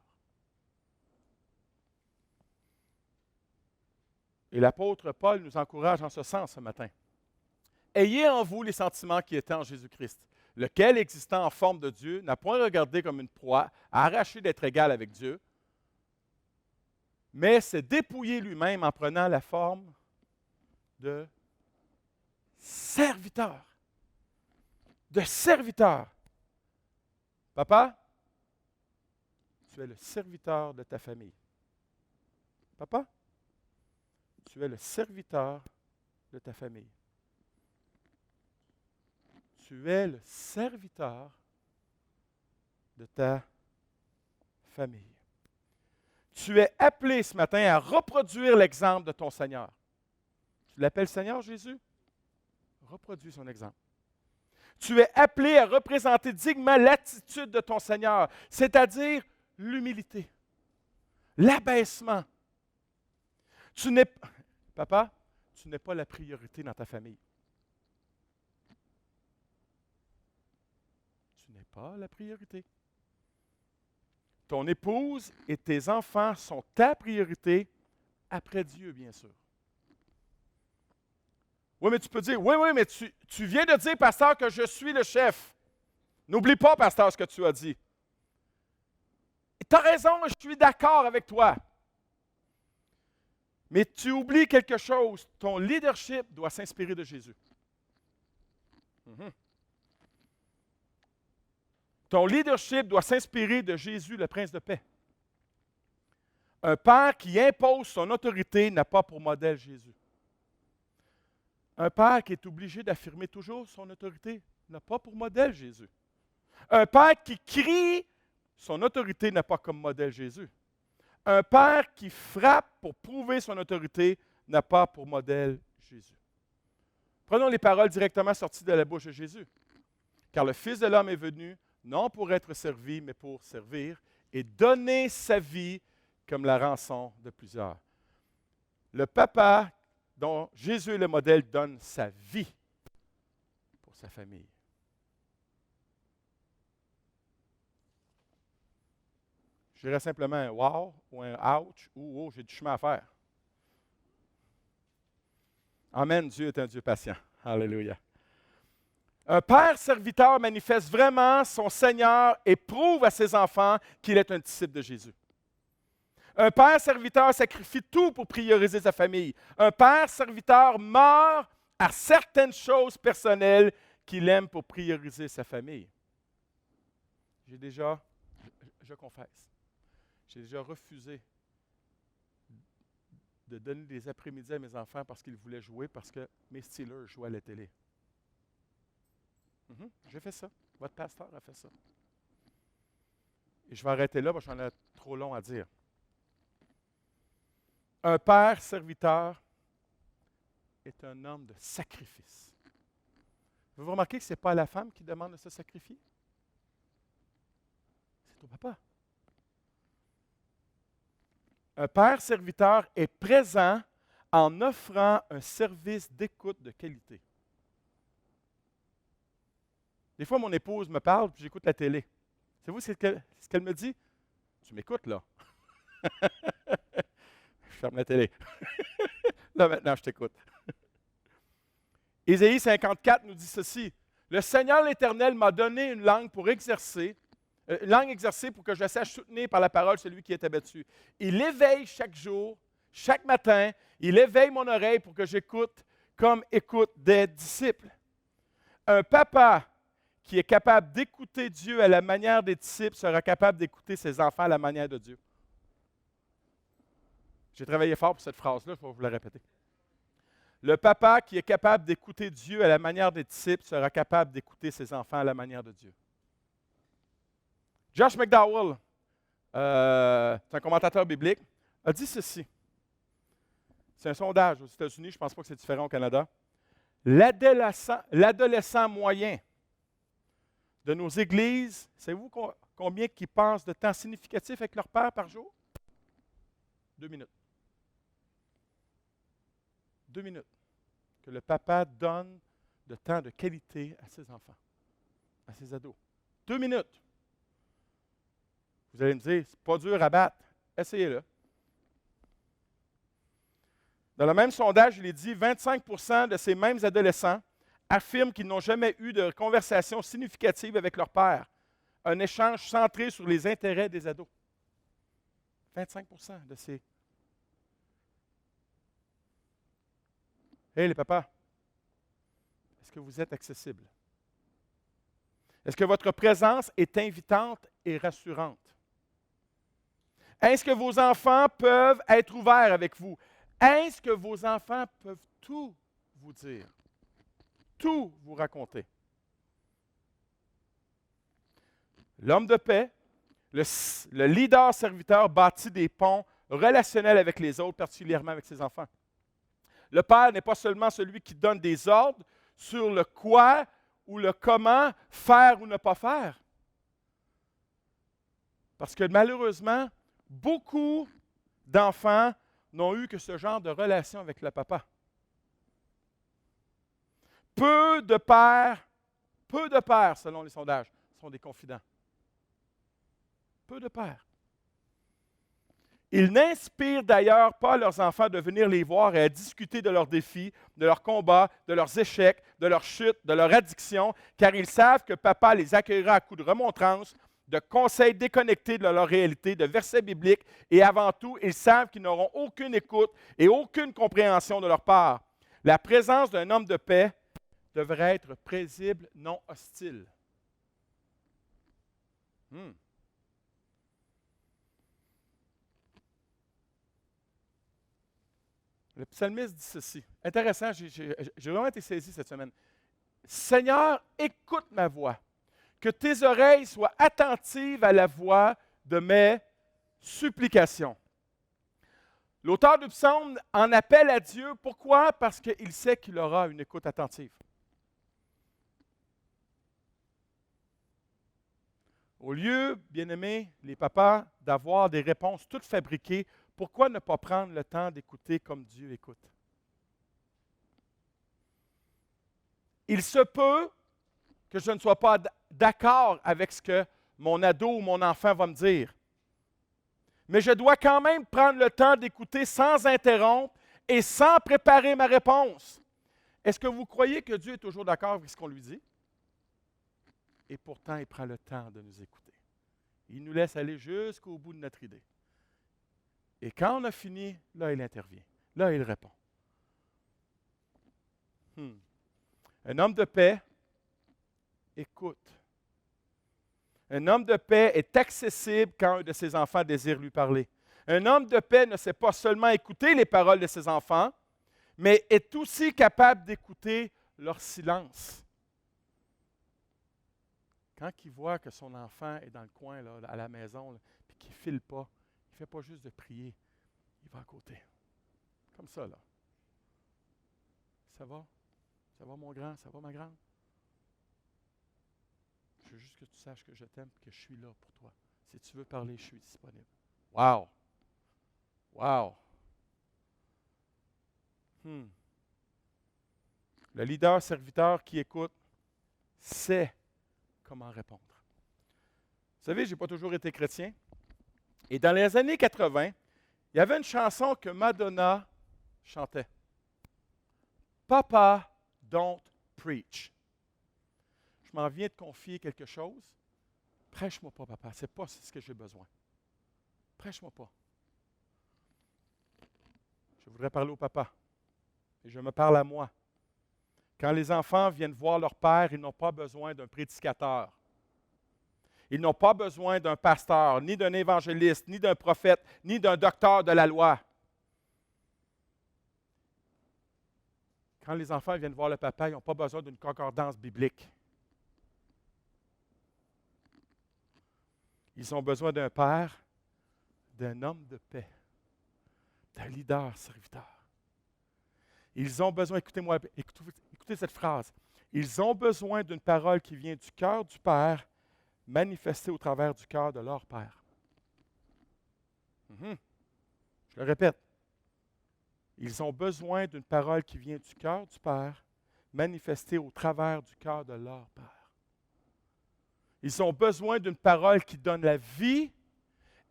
B: Et l'apôtre Paul nous encourage en ce sens ce matin. Ayez en vous les sentiments qui étaient en Jésus-Christ, lequel, existant en forme de Dieu, n'a point regardé comme une proie à arracher d'être égal avec Dieu, mais s'est dépouillé lui-même en prenant la forme de serviteur. De serviteur. Papa, tu es le serviteur de ta famille. Papa, tu es le serviteur de ta famille. Tu es le serviteur de ta famille. Tu es appelé ce matin à reproduire l'exemple de ton Seigneur. Tu l'appelles Seigneur, Jésus? Reproduis son exemple. Tu es appelé à représenter dignement l'attitude de ton Seigneur, c'est-à-dire l'humilité, l'abaissement. Papa, tu n'es pas la priorité dans ta famille. Tu n'es pas la priorité. Ton épouse et tes enfants sont ta priorité après Dieu, bien sûr. Oui, mais tu peux dire, oui, mais tu viens de dire, pasteur, que je suis le chef. N'oublie pas, pasteur, ce que tu as dit. Tu as raison, je suis d'accord avec toi. Mais tu oublies quelque chose. Ton leadership doit s'inspirer de Jésus. Ton leadership doit s'inspirer de Jésus, le Prince de paix. Un père qui impose son autorité n'a pas pour modèle Jésus. Un père qui est obligé d'affirmer toujours son autorité n'a pas pour modèle Jésus. Un père qui crie son autorité n'a pas comme modèle Jésus. Un père qui frappe pour prouver son autorité n'a pas pour modèle Jésus. Prenons les paroles directement sorties de la bouche de Jésus. Car le Fils de l'homme est venu, non pour être servi, mais pour servir et donner sa vie comme la rançon de plusieurs. Le papa dont Jésus est le modèle donne sa vie pour sa famille. Je dirais simplement un wow ou un ouch ou oh, j'ai du chemin à faire. Amen, Dieu est un Dieu patient. Alléluia. Un père serviteur manifeste vraiment son Seigneur et prouve à ses enfants qu'il est un disciple de Jésus. Un père serviteur sacrifie tout pour prioriser sa famille. Un père serviteur meurt à certaines choses personnelles qu'il aime pour prioriser sa famille. Je confesse, j'ai déjà refusé de donner des après-midi à mes enfants parce qu'ils voulaient jouer, parce que mes Steelers jouaient à la télé. J'ai fait ça. Votre pasteur a fait ça. Et je vais arrêter là parce que j'en ai trop long à dire. Un père serviteur est un homme de sacrifice. Vous remarquez que ce n'est pas la femme qui demande de se sacrifier? C'est au papa. Un père serviteur est présent en offrant un service d'écoute de qualité. Des fois, mon épouse me parle puis j'écoute la télé. Savez-vous ce qu'elle me dit? Tu m'écoutes, là. Je ferme la télé. Là, maintenant, je t'écoute. Ésaïe 54 nous dit ceci. Le Seigneur l'Éternel m'a donné une langue pour exercer, pour que je sache soutenir par la parole celui qui est abattu. Il éveille chaque jour, chaque matin, il éveille mon oreille pour que j'écoute comme écoute des disciples. Un papa qui est capable d'écouter Dieu à la manière des disciples sera capable d'écouter ses enfants à la manière de Dieu. J'ai travaillé fort pour cette phrase-là, je vais vous la répéter. Le papa qui est capable d'écouter Dieu à la manière des disciples sera capable d'écouter ses enfants à la manière de Dieu. Josh McDowell, c'est un commentateur biblique, a dit ceci. C'est un sondage aux États-Unis, je ne pense pas que c'est différent au Canada. L'adolescent moyen de nos églises, savez-vous combien ils passent de temps significatif avec leur père par jour? 2 minutes. 2 minutes. Que le papa donne de temps de qualité à ses enfants, à ses ados. 2 minutes. Vous allez me dire, c'est pas dur à battre. Essayez-le. Dans le même sondage, il est dit 25% de ces mêmes adolescents affirment qu'ils n'ont jamais eu de conversation significative avec leur père. Un échange centré sur les intérêts des ados. 25% de ces... Hey les papas, est-ce que vous êtes accessibles? Est-ce que votre présence est invitante et rassurante? Est-ce que vos enfants peuvent être ouverts avec vous? Est-ce que vos enfants peuvent tout vous dire? Tout vous raconter? L'homme de paix, le leader serviteur bâtit des ponts relationnels avec les autres, particulièrement avec ses enfants. Le père n'est pas seulement celui qui donne des ordres sur le quoi ou le comment faire ou ne pas faire. Parce que malheureusement, beaucoup d'enfants n'ont eu que ce genre de relation avec le papa. Peu de pères, selon les sondages, sont des confidents. Peu de pères. Ils n'inspirent d'ailleurs pas leurs enfants de venir les voir et à discuter de leurs défis, de leurs combats, de leurs échecs, de leurs chutes, de leurs addictions, car ils savent que papa les accueillera à coups de remontrances, de conseils déconnectés de leur réalité, de versets bibliques, et avant tout, ils savent qu'ils n'auront aucune écoute et aucune compréhension de leur part. La présence d'un homme de paix devrait être paisible, non hostile. Le psalmiste dit ceci. Intéressant, j'ai vraiment été saisi cette semaine. Seigneur, écoute ma voix. Que tes oreilles soient attentives à la voix de mes supplications. L'auteur du psaume en appelle à Dieu. Pourquoi? Parce qu'il sait qu'il aura une écoute attentive. Au lieu, bien-aimés, les papas, d'avoir des réponses toutes fabriquées, pourquoi ne pas prendre le temps d'écouter comme Dieu écoute? Il se peut que je ne sois pas d'accord avec ce que mon ado ou mon enfant va me dire. Mais je dois quand même prendre le temps d'écouter sans interrompre et sans préparer ma réponse. Est-ce que vous croyez que Dieu est toujours d'accord avec ce qu'on lui dit? Et pourtant, il prend le temps de nous écouter. Il nous laisse aller jusqu'au bout de notre idée. Et quand on a fini, là, il intervient. Là, il répond. Un homme de paix écoute. Un homme de paix est accessible quand un de ses enfants désire lui parler. Un homme de paix ne sait pas seulement écouter les paroles de ses enfants, mais est aussi capable d'écouter leur silence. Quand il voit que son enfant est dans le coin, là, à la maison, et qu'il ne file pas, il ne fait pas juste de prier, il va à côté. Comme ça, là. Ça va? Ça va, mon grand? Ça va, ma grande? Je veux juste que tu saches que je t'aime et que je suis là pour toi. Si tu veux parler, je suis disponible. Wow! Wow! Le leader serviteur qui écoute sait comment répondre. Vous savez, je n'ai pas toujours été chrétien. Et dans les années 80, il y avait une chanson que Madonna chantait. Papa, don't preach. Je m'en viens de confier quelque chose. Prêche-moi pas, papa. Ce n'est pas ce que j'ai besoin. Prêche-moi pas. Je voudrais parler au papa. Et je me parle à moi. Quand les enfants viennent voir leur père, ils n'ont pas besoin d'un prédicateur. Ils n'ont pas besoin d'un pasteur, ni d'un évangéliste, ni d'un prophète, ni d'un docteur de la loi. Quand les enfants viennent voir le papa, ils n'ont pas besoin d'une concordance biblique. Ils ont besoin d'un père, d'un homme de paix, d'un leader serviteur. Ils ont besoin, écoutez-moi, écoutez cette phrase. Ils ont besoin d'une parole qui vient du cœur du Père, manifestée au travers du cœur de leur Père. Je le répète. Ils ont besoin d'une parole qui vient du cœur du Père, manifestée au travers du cœur de leur Père. Ils ont besoin d'une parole qui donne la vie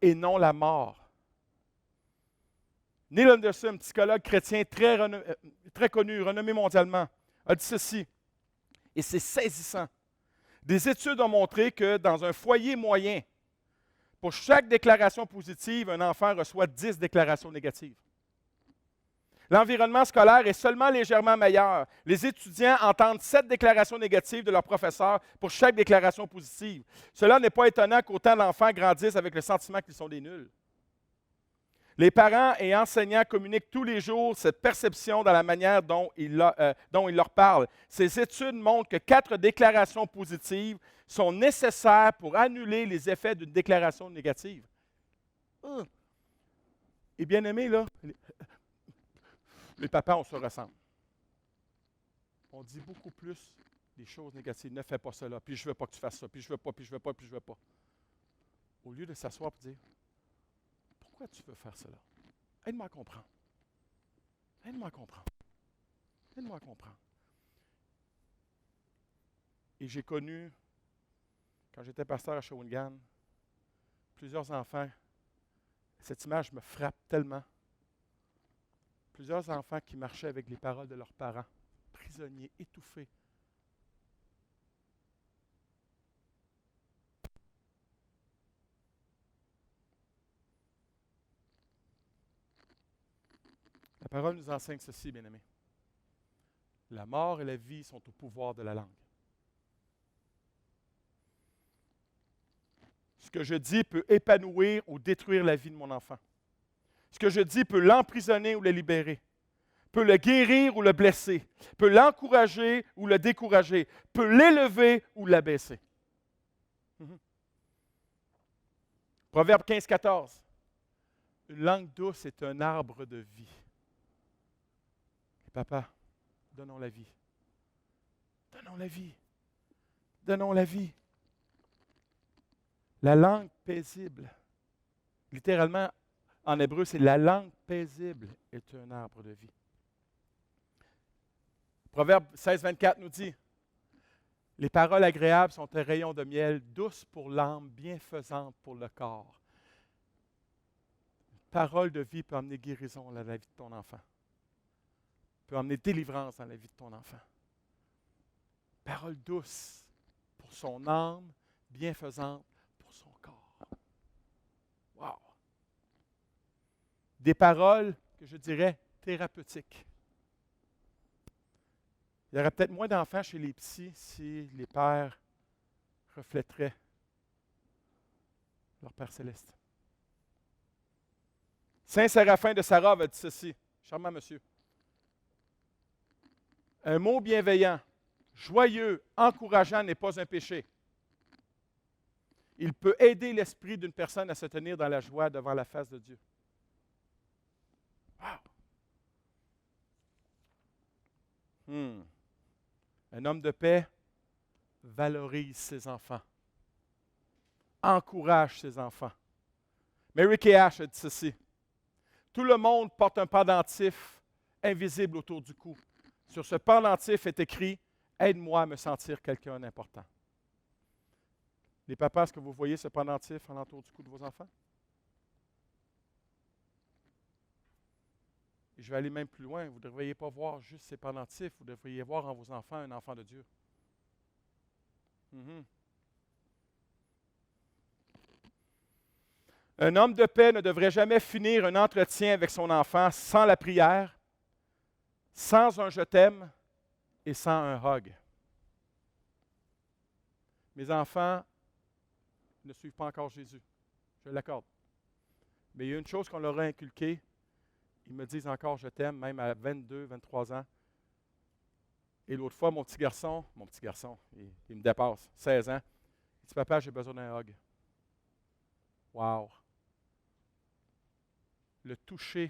B: et non la mort. Neil Anderson, psychologue chrétien très connu, renommé mondialement, a dit ceci, et c'est saisissant. Des études ont montré que dans un foyer moyen, pour chaque déclaration positive, un enfant reçoit 10 déclarations négatives. L'environnement scolaire est seulement légèrement meilleur. Les étudiants entendent 7 déclarations négatives de leurs professeurs pour chaque déclaration positive. Cela n'est pas étonnant qu'autant d'enfants grandissent avec le sentiment qu'ils sont des nuls. Les parents et enseignants communiquent tous les jours cette perception dans la manière dont ils leur parlent. Ces études montrent que 4 déclarations positives sont nécessaires pour annuler les effets d'une déclaration négative. Et bien aimé, là, les papas, on se ressemble. On dit beaucoup plus des choses négatives. Ne fais pas cela, puis je ne veux pas que tu fasses ça, puis je ne veux pas, puis je ne veux pas, puis je ne veux pas. Au lieu de s'asseoir et dire, pourquoi tu veux faire cela? Aide-moi à comprendre. Aide-moi à comprendre. Aide-moi à comprendre. Et j'ai connu, quand j'étais pasteur à Shawinigan, plusieurs enfants. Cette image me frappe tellement. Plusieurs enfants qui marchaient avec les paroles de leurs parents, prisonniers, étouffés. La parole nous enseigne ceci, bien-aimés. La mort et la vie sont au pouvoir de la langue. Ce que je dis peut épanouir ou détruire la vie de mon enfant. Ce que je dis peut l'emprisonner ou le libérer, peut le guérir ou le blesser, peut l'encourager ou le décourager, peut l'élever ou l'abaisser. Proverbe 15, 14. Une langue douce est un arbre de vie. Et papa, donnons la vie. Donnons la vie. Donnons la vie. La langue paisible. Littéralement, en hébreu, c'est la langue paisible est un arbre de vie. Proverbe 16, 24 nous dit, les paroles agréables sont un rayon de miel, douces pour l'âme, bienfaisantes pour le corps. Une parole de vie peut amener guérison dans la vie de ton enfant. Peut amener délivrance dans la vie de ton enfant. Parole douce pour son âme, bienfaisante pour son corps. Wow! Des paroles que je dirais thérapeutiques. Il y aurait peut-être moins d'enfants chez les petits si les pères reflèteraient leur Père céleste. Saint Séraphin de Sarov a dit ceci, charmant monsieur. Un mot bienveillant, joyeux, encourageant n'est pas un péché. Il peut aider l'esprit d'une personne à se tenir dans la joie devant la face de Dieu. Wow! Un homme de paix valorise ses enfants, encourage ses enfants. Mary Kay Ash a dit ceci. Tout le monde porte un pendentif invisible autour du cou. Sur ce pendentif est écrit « Aide-moi à me sentir quelqu'un d'important ». Les papas, est-ce que vous voyez ce pendentif en entour du cou de vos enfants? Et je vais aller même plus loin. Vous ne devriez pas voir juste ces pendentifs. Vous devriez voir en vos enfants un enfant de Dieu. Un homme de paix ne devrait jamais finir un entretien avec son enfant sans la prière, sans un « je t'aime » et sans un hug. Mes enfants ne suivent pas encore Jésus. Je l'accorde. Mais il y a une chose qu'on leur a inculquée. Ils me disent encore « je t'aime », même à 22, 23 ans. Et l'autre fois, mon petit garçon, il me dépasse, 16 ans, il dit « Papa, j'ai besoin d'un hug. » Wow! Le toucher,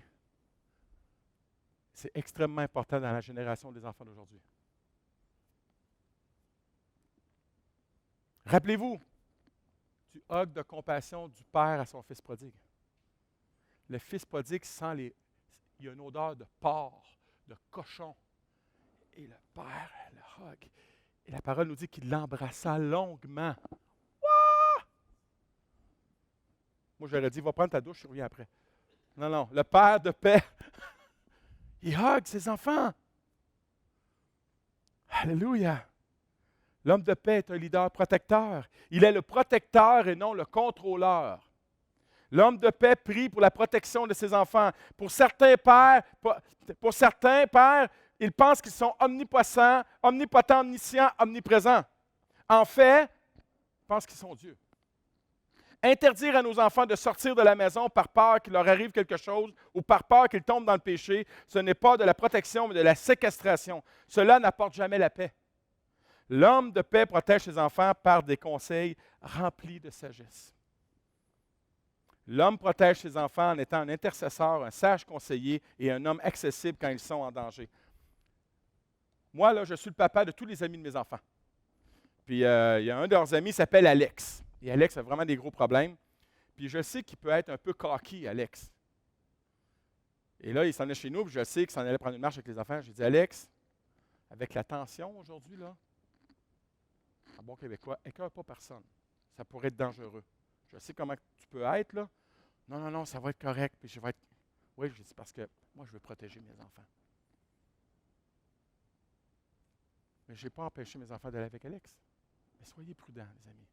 B: c'est extrêmement important dans la génération des enfants d'aujourd'hui. Rappelez-vous du hug de compassion du père à son fils prodigue. Le fils prodigue sent il y a une odeur de porc, de cochon. Et le père le hug. Et la parole nous dit qu'il l'embrassa longuement. Wouah! Moi, j'aurais dit, va prendre ta douche, je reviens après. Non, le père de paix, il hug ses enfants. Alléluia! L'homme de paix est un leader protecteur. Il est le protecteur et non le contrôleur. L'homme de paix prie pour la protection de ses enfants. Pour certains pères, ils pensent qu'ils sont omnipotents, omniscients, omniprésents. En fait, ils pensent qu'ils sont Dieu. Interdire à nos enfants de sortir de la maison par peur qu'il leur arrive quelque chose ou par peur qu'ils tombent dans le péché, ce n'est pas de la protection, mais de la séquestration. Cela n'apporte jamais la paix. L'homme de paix protège ses enfants par des conseils remplis de sagesse. L'homme protège ses enfants en étant un intercesseur, un sage conseiller et un homme accessible quand ils sont en danger. Moi, là, je suis le papa de tous les amis de mes enfants. Puis, il y a un de leurs amis qui s'appelle Alex. Et Alex a vraiment des gros problèmes. Puis, je sais qu'il peut être un peu cocky, Alex. Et là, il s'en est chez nous, puis je sais qu'il s'en allait prendre une marche avec les enfants. J'ai dit, Alex, avec la tension aujourd'hui, là, en bon québécois, écœure pas personne. Ça pourrait être dangereux. Je sais comment tu peux être, là. Non, ça va être correct. Puis je vais être. Oui, je dis parce que moi, je veux protéger mes enfants. Mais je n'ai pas empêché mes enfants d'aller avec Alex. Mais soyez prudents, les amis.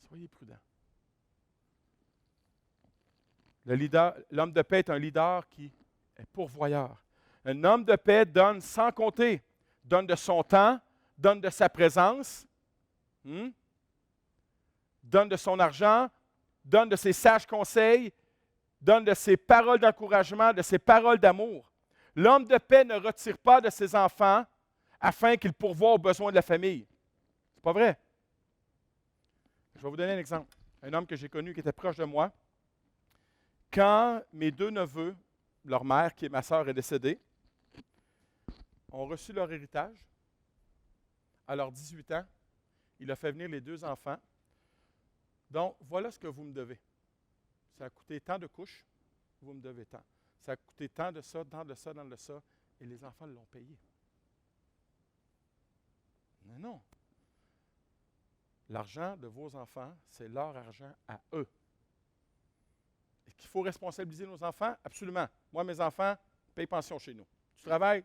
B: Soyez prudents. L'homme de paix est un leader qui est pourvoyeur. Un homme de paix donne sans compter. Donne de son temps, donne de sa présence, donne de son argent, donne de ses sages conseils, donne de ses paroles d'encouragement, de ses paroles d'amour. L'homme de paix ne retire pas de ses enfants afin qu'il pourvoie aux besoins de la famille. C'est pas vrai? Je vais vous donner un exemple. Un homme que j'ai connu qui était proche de moi, Quand mes 2 neveux, leur mère, qui est ma sœur, est décédée, ont reçu leur héritage, à leurs 18 ans, il a fait venir les 2 enfants. Donc, voilà ce que vous me devez. Ça a coûté tant de couches, vous me devez tant. Ça a coûté tant de ça, tant de ça, tant de ça, et les enfants l'ont payé. Mais non. L'argent de vos enfants, c'est leur argent à eux. Est-ce qu'il faut responsabiliser nos enfants? Absolument. Moi, mes enfants payent pension chez nous. Tu travailles?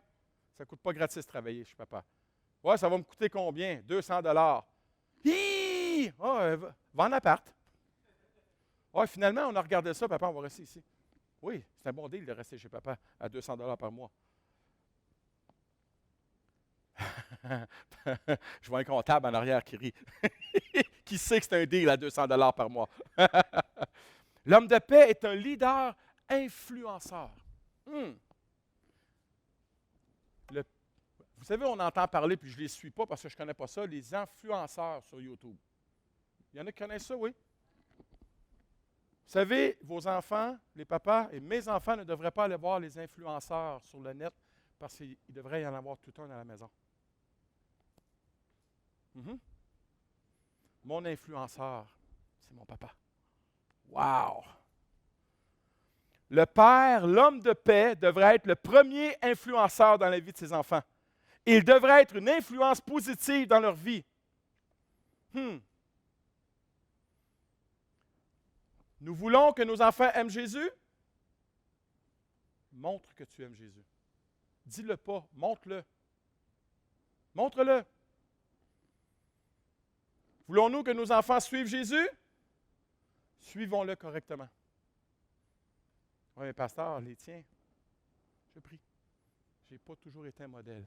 B: Ça ne coûte pas gratis de travailler chez papa. Ouais, ça va me coûter combien? 200 $. Hi! Oh, va en appart. Ouais, finalement, on a regardé ça, papa, on va rester ici. Oui, c'est un bon deal de rester chez papa à 200 $ par mois. Je vois un comptable en arrière qui rit. Qui sait que c'est un deal à 200 $ par mois? L'homme de paix est un leader influenceur. Vous savez, on entend parler, puis je ne les suis pas parce que je ne connais pas ça, les influenceurs sur YouTube. Il y en a qui connaissent ça, oui? Vous savez, vos enfants, les papas et mes enfants ne devraient pas aller voir les influenceurs sur le net parce qu'il devrait y en avoir tout un à la maison. Mon influenceur, c'est mon papa. Wow! Le père, l'homme de paix, devrait être le premier influenceur dans la vie de ses enfants. Il devrait être une influence positive dans leur vie. Nous voulons que nos enfants aiment Jésus? Montre que tu aimes Jésus. Dis-le pas, montre-le. Montre-le. Voulons-nous que nos enfants suivent Jésus? Suivons-le correctement. Oui, mais pasteur, les tiens, je prie. Je n'ai pas toujours été un modèle.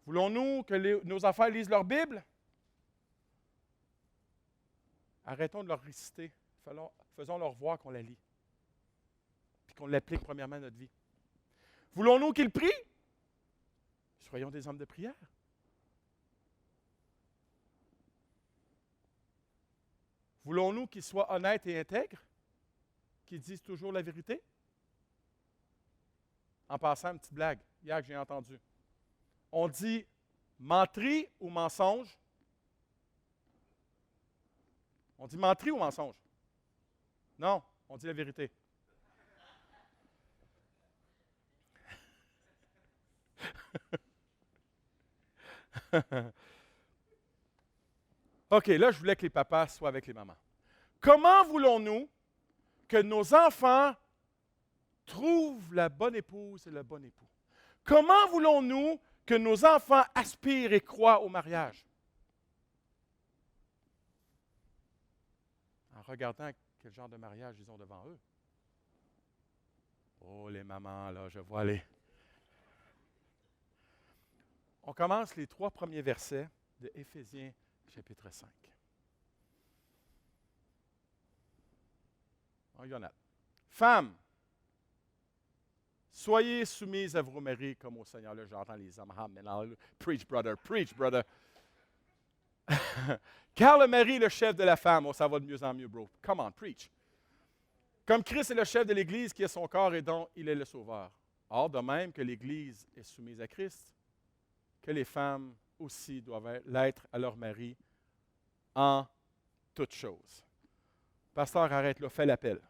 B: Voulons-nous que nos enfants lisent leur Bible? Arrêtons de leur réciter. Faisons-leur voir qu'on la lit. Puis qu'on l'applique premièrement à notre vie. Voulons-nous qu'ils prient? Soyons des hommes de prière. Voulons-nous qu'ils soient honnêtes et intègres? Qu'ils disent toujours la vérité? En passant, une petite blague, hier que j'ai entendu. On dit menterie ou mensonge? On dit menterie ou mensonge? Non, on dit la vérité. OK, là, je voulais que les papas soient avec les mamans. Comment voulons-nous que nos enfants trouvent la bonne épouse et le bon époux? Comment voulons-nous que nos enfants aspirent et croient au mariage? En regardant quel genre de mariage ils ont devant eux. Oh, les mamans, là, je vois les... On commence les 3 premiers versets de Éphésiens, chapitre 5. On y en a. Femmes, soyez soumises à vos maris comme au Seigneur. Là, j'entends les hommes. Preach, brother, preach, brother. Car le mari est le chef de la femme. Oh, ça va de mieux en mieux, bro. Come on, preach. Comme Christ est le chef de l'Église qui est son corps et dont il est le sauveur. Or, de même que l'Église est soumise à Christ, que les femmes aussi doivent l'être à leur mari en toutes choses. Pasteur, arrête là, fais l'appel.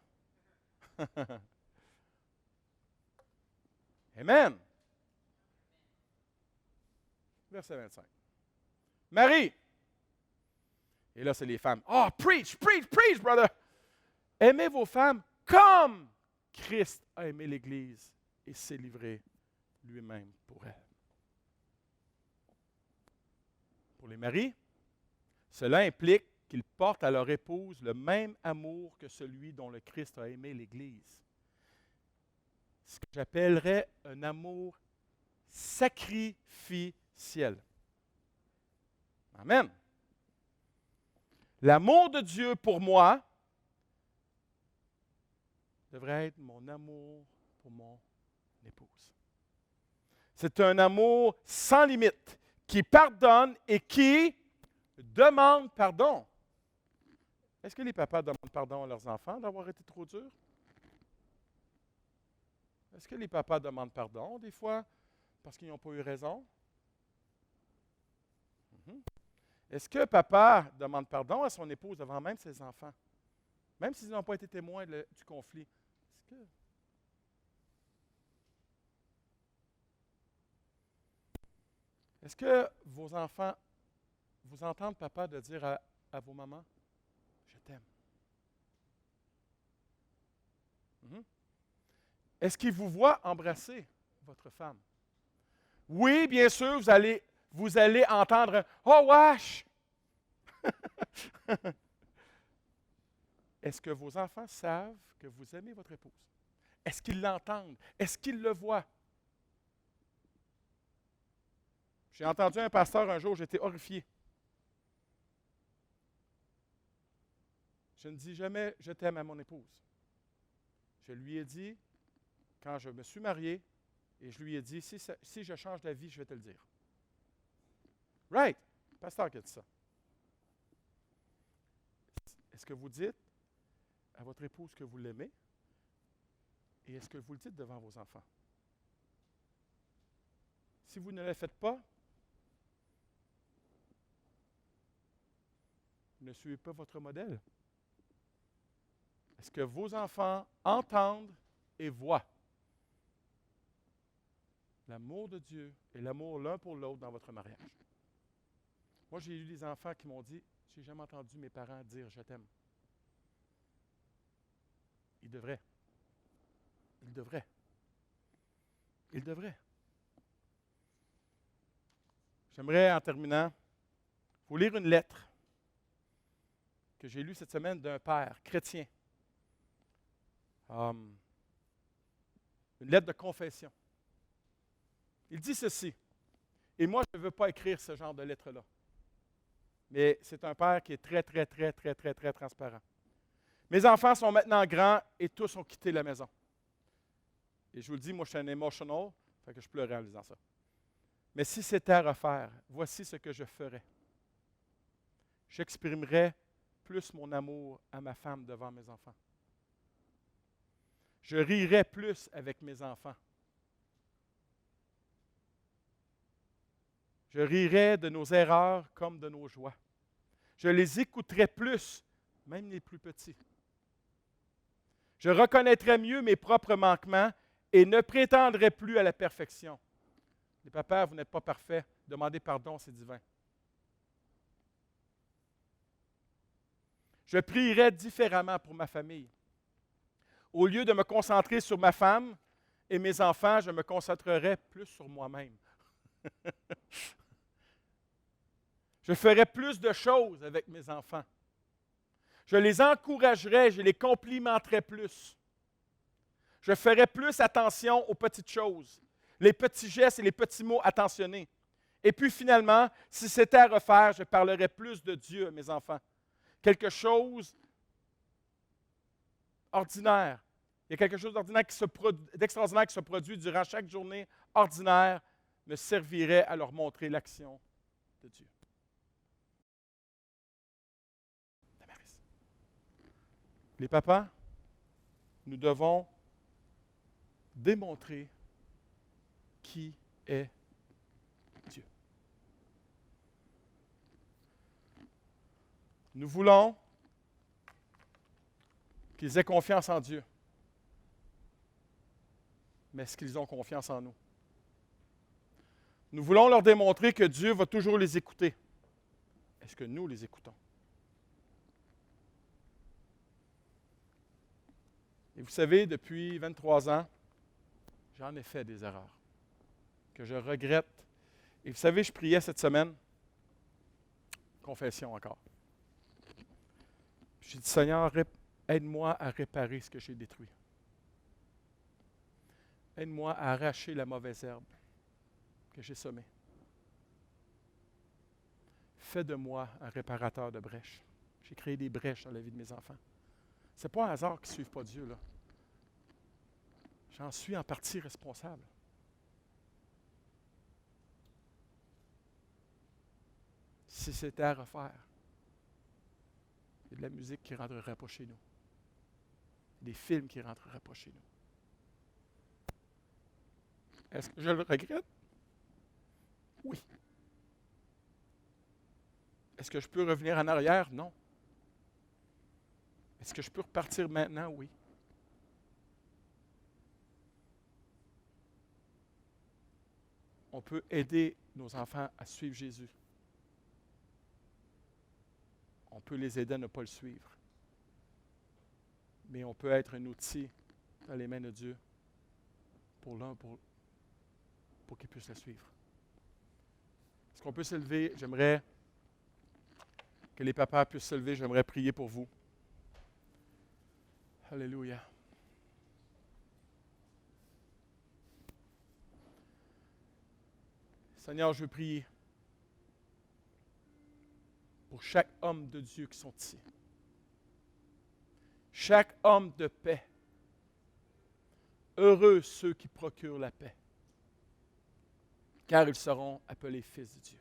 B: Amen. Verset 25. Marie. Et là, c'est les femmes. Oh, preach, preach, preach, brother. Aimez vos femmes comme Christ a aimé l'Église et s'est livré lui-même pour elle. Pour les maris, cela implique qu'ils portent à leur épouse le même amour que celui dont le Christ a aimé l'Église. Ce que j'appellerais un amour sacrificiel. Amen. L'amour de Dieu pour moi devrait être mon amour pour mon épouse. C'est un amour sans limite, qui pardonne et qui demande pardon. Est-ce que les papas demandent pardon à leurs enfants d'avoir été trop durs? Est-ce que les papas demandent pardon des fois parce qu'ils n'ont pas eu raison? Mhm. Est-ce que papa demande pardon à son épouse devant même ses enfants? Même s'ils n'ont pas été témoins du conflit? Est-ce que vos enfants vous entendent, papa, de dire à vos mamans, je t'aime? Mhm. Est-ce qu'ils vous voient embrasser votre femme? Oui, bien sûr, vous allez entendre un oh wesh! Est-ce que vos enfants savent que vous aimez votre épouse? Est-ce qu'ils l'entendent? Est-ce qu'ils le voient? J'ai entendu un pasteur un jour, j'étais horrifié. Je ne dis jamais je t'aime à mon épouse. Je lui ai dit, quand je me suis marié, et je lui ai dit, si je change d'avis, je vais te le dire. Right, pasteur qui a dit ça. Est-ce que vous dites à votre épouse que vous l'aimez? Et est-ce que vous le dites devant vos enfants? Si vous ne le faites pas, ne suivez pas votre modèle. Est-ce que vos enfants entendent et voient l'amour de Dieu et l'amour l'un pour l'autre dans votre mariage? Moi, j'ai eu des enfants qui m'ont dit, j'ai jamais entendu mes parents dire « je t'aime ». Ils devraient. Ils devraient. Ils devraient. J'aimerais, en terminant, vous lire une lettre que j'ai lue cette semaine d'un père chrétien. Une lettre de confession. Il dit ceci, et moi je ne veux pas écrire ce genre de lettre-là, mais c'est un père qui est très, très, très, très, très, très transparent. Mes enfants sont maintenant grands et tous ont quitté la maison. Et je vous le dis, moi je suis un emotional, fait que je pleurais en lisant ça. Mais si c'était à refaire, voici ce que je ferais. J'exprimerais plus mon amour à ma femme devant mes enfants. Je rirais plus avec mes enfants. Je rirais de nos erreurs comme de nos joies. Je les écouterais plus, même les plus petits. Je reconnaîtrais mieux mes propres manquements et ne prétendrais plus à la perfection. Les papas, vous n'êtes pas parfaits. Demandez pardon, c'est divin. Je prierais différemment pour ma famille. Au lieu de me concentrer sur ma femme et mes enfants, je me concentrerais plus sur moi-même. Je ferais plus de choses avec mes enfants. Je les encouragerais, je les complimenterais plus. Je ferais plus attention aux petites choses, les petits gestes et les petits mots attentionnés. Et puis finalement, si c'était à refaire, je parlerais plus de Dieu à mes enfants. Quelque chose ordinaire. Il y a quelque chose d'extraordinaire qui se produit durant chaque journée ordinaire, me servirait à leur montrer l'action de Dieu. Les papas, nous devons démontrer qui est Dieu. Nous voulons qu'ils aient confiance en Dieu. Mais est-ce qu'ils ont confiance en nous? Nous voulons leur démontrer que Dieu va toujours les écouter. Est-ce que nous les écoutons? Et vous savez, depuis 23 ans, j'en ai fait des erreurs que je regrette. Et vous savez, je priais cette semaine, confession encore. J'ai dit, Seigneur, aide-moi à réparer ce que j'ai détruit. Aide-moi à arracher la mauvaise herbe que j'ai semée. Fais de moi un réparateur de brèches. J'ai créé des brèches dans la vie de mes enfants. Ce n'est pas un hasard qu'ils ne suivent pas Dieu, là. J'en suis en partie responsable. Si c'était à refaire, il de la musique qui ne rentrerait pas chez nous. Des films qui ne rentreraient pas chez nous. Est-ce que je le regrette? Oui. Est-ce que je peux revenir en arrière? Non. Est-ce que je peux repartir maintenant? Oui. On peut aider nos enfants à suivre Jésus. On peut les aider à ne pas le suivre. Mais on peut être un outil dans les mains de Dieu pour qu'ils puissent le suivre. Est-ce qu'on peut se lever? J'aimerais que les papas puissent se lever. J'aimerais prier pour vous. Alléluia. Seigneur, je veux prier pour chaque homme de Dieu qui sont ici. Chaque homme de paix. Heureux ceux qui procurent la paix, car ils seront appelés fils de Dieu.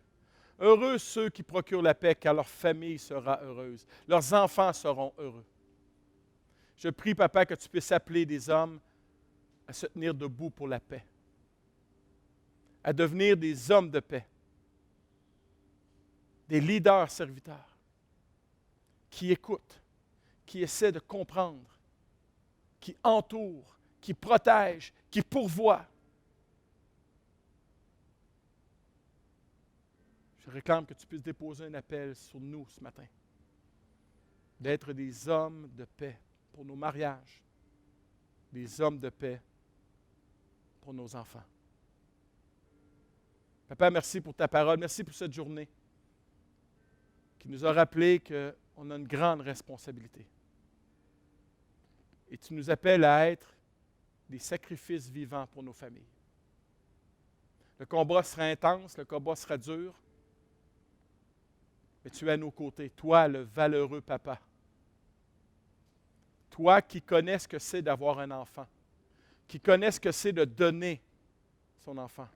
B: Heureux ceux qui procurent la paix, car leur famille sera heureuse. Leurs enfants seront heureux. Je prie, Papa, que tu puisses appeler des hommes à se tenir debout pour la paix, à devenir des hommes de paix, des leaders serviteurs qui écoutent, qui essaient de comprendre, qui entourent, qui protègent, qui pourvoient. Je réclame que tu puisses déposer un appel sur nous ce matin, d'être des hommes de paix pour nos mariages, des hommes de paix pour nos enfants. Papa, merci pour ta parole, merci pour cette journée qui nous a rappelé qu'on a une grande responsabilité. Et tu nous appelles à être des sacrifices vivants pour nos familles. Le combat sera intense, le combat sera dur, mais tu es à nos côtés, toi le valeureux papa. Toi qui connais ce que c'est d'avoir un enfant, qui connais ce que c'est de donner son enfant,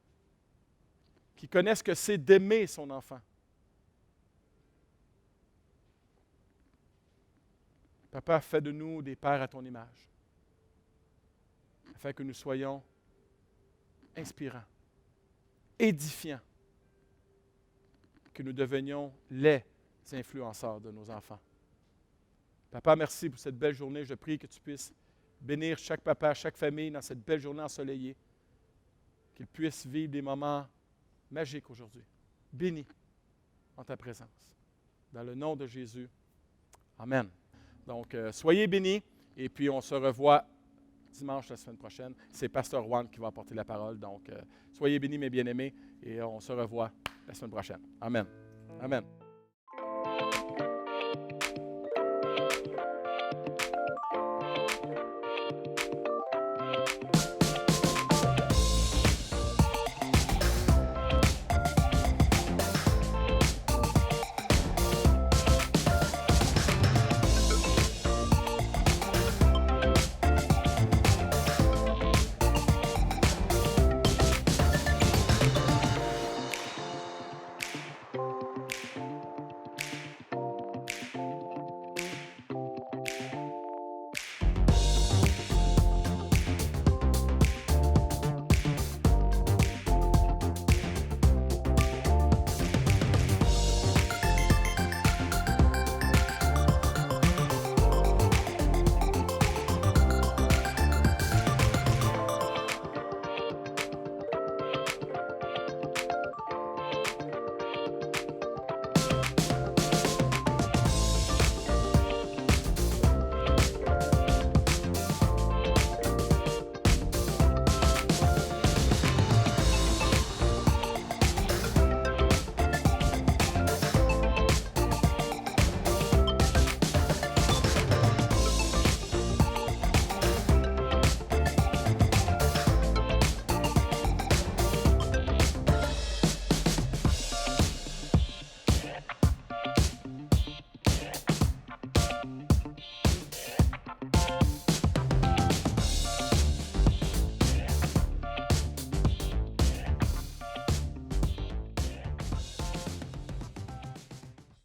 B: qui connais ce que c'est d'aimer son enfant. Papa, fais de nous des pères à ton image, afin que nous soyons inspirants, édifiants, que nous devenions les influenceurs de nos enfants. Papa, merci pour cette belle journée. Je prie que tu puisses bénir chaque papa, chaque famille dans cette belle journée ensoleillée, qu'ils puissent vivre des moments magiques aujourd'hui. Bénis en ta présence. Dans le nom de Jésus. Amen. Donc, soyez bénis et puis on se revoit dimanche la semaine prochaine. C'est Pasteur Juan qui va apporter la parole. Donc, soyez bénis, mes bien-aimés, et on se revoit la semaine prochaine. Amen. Amen.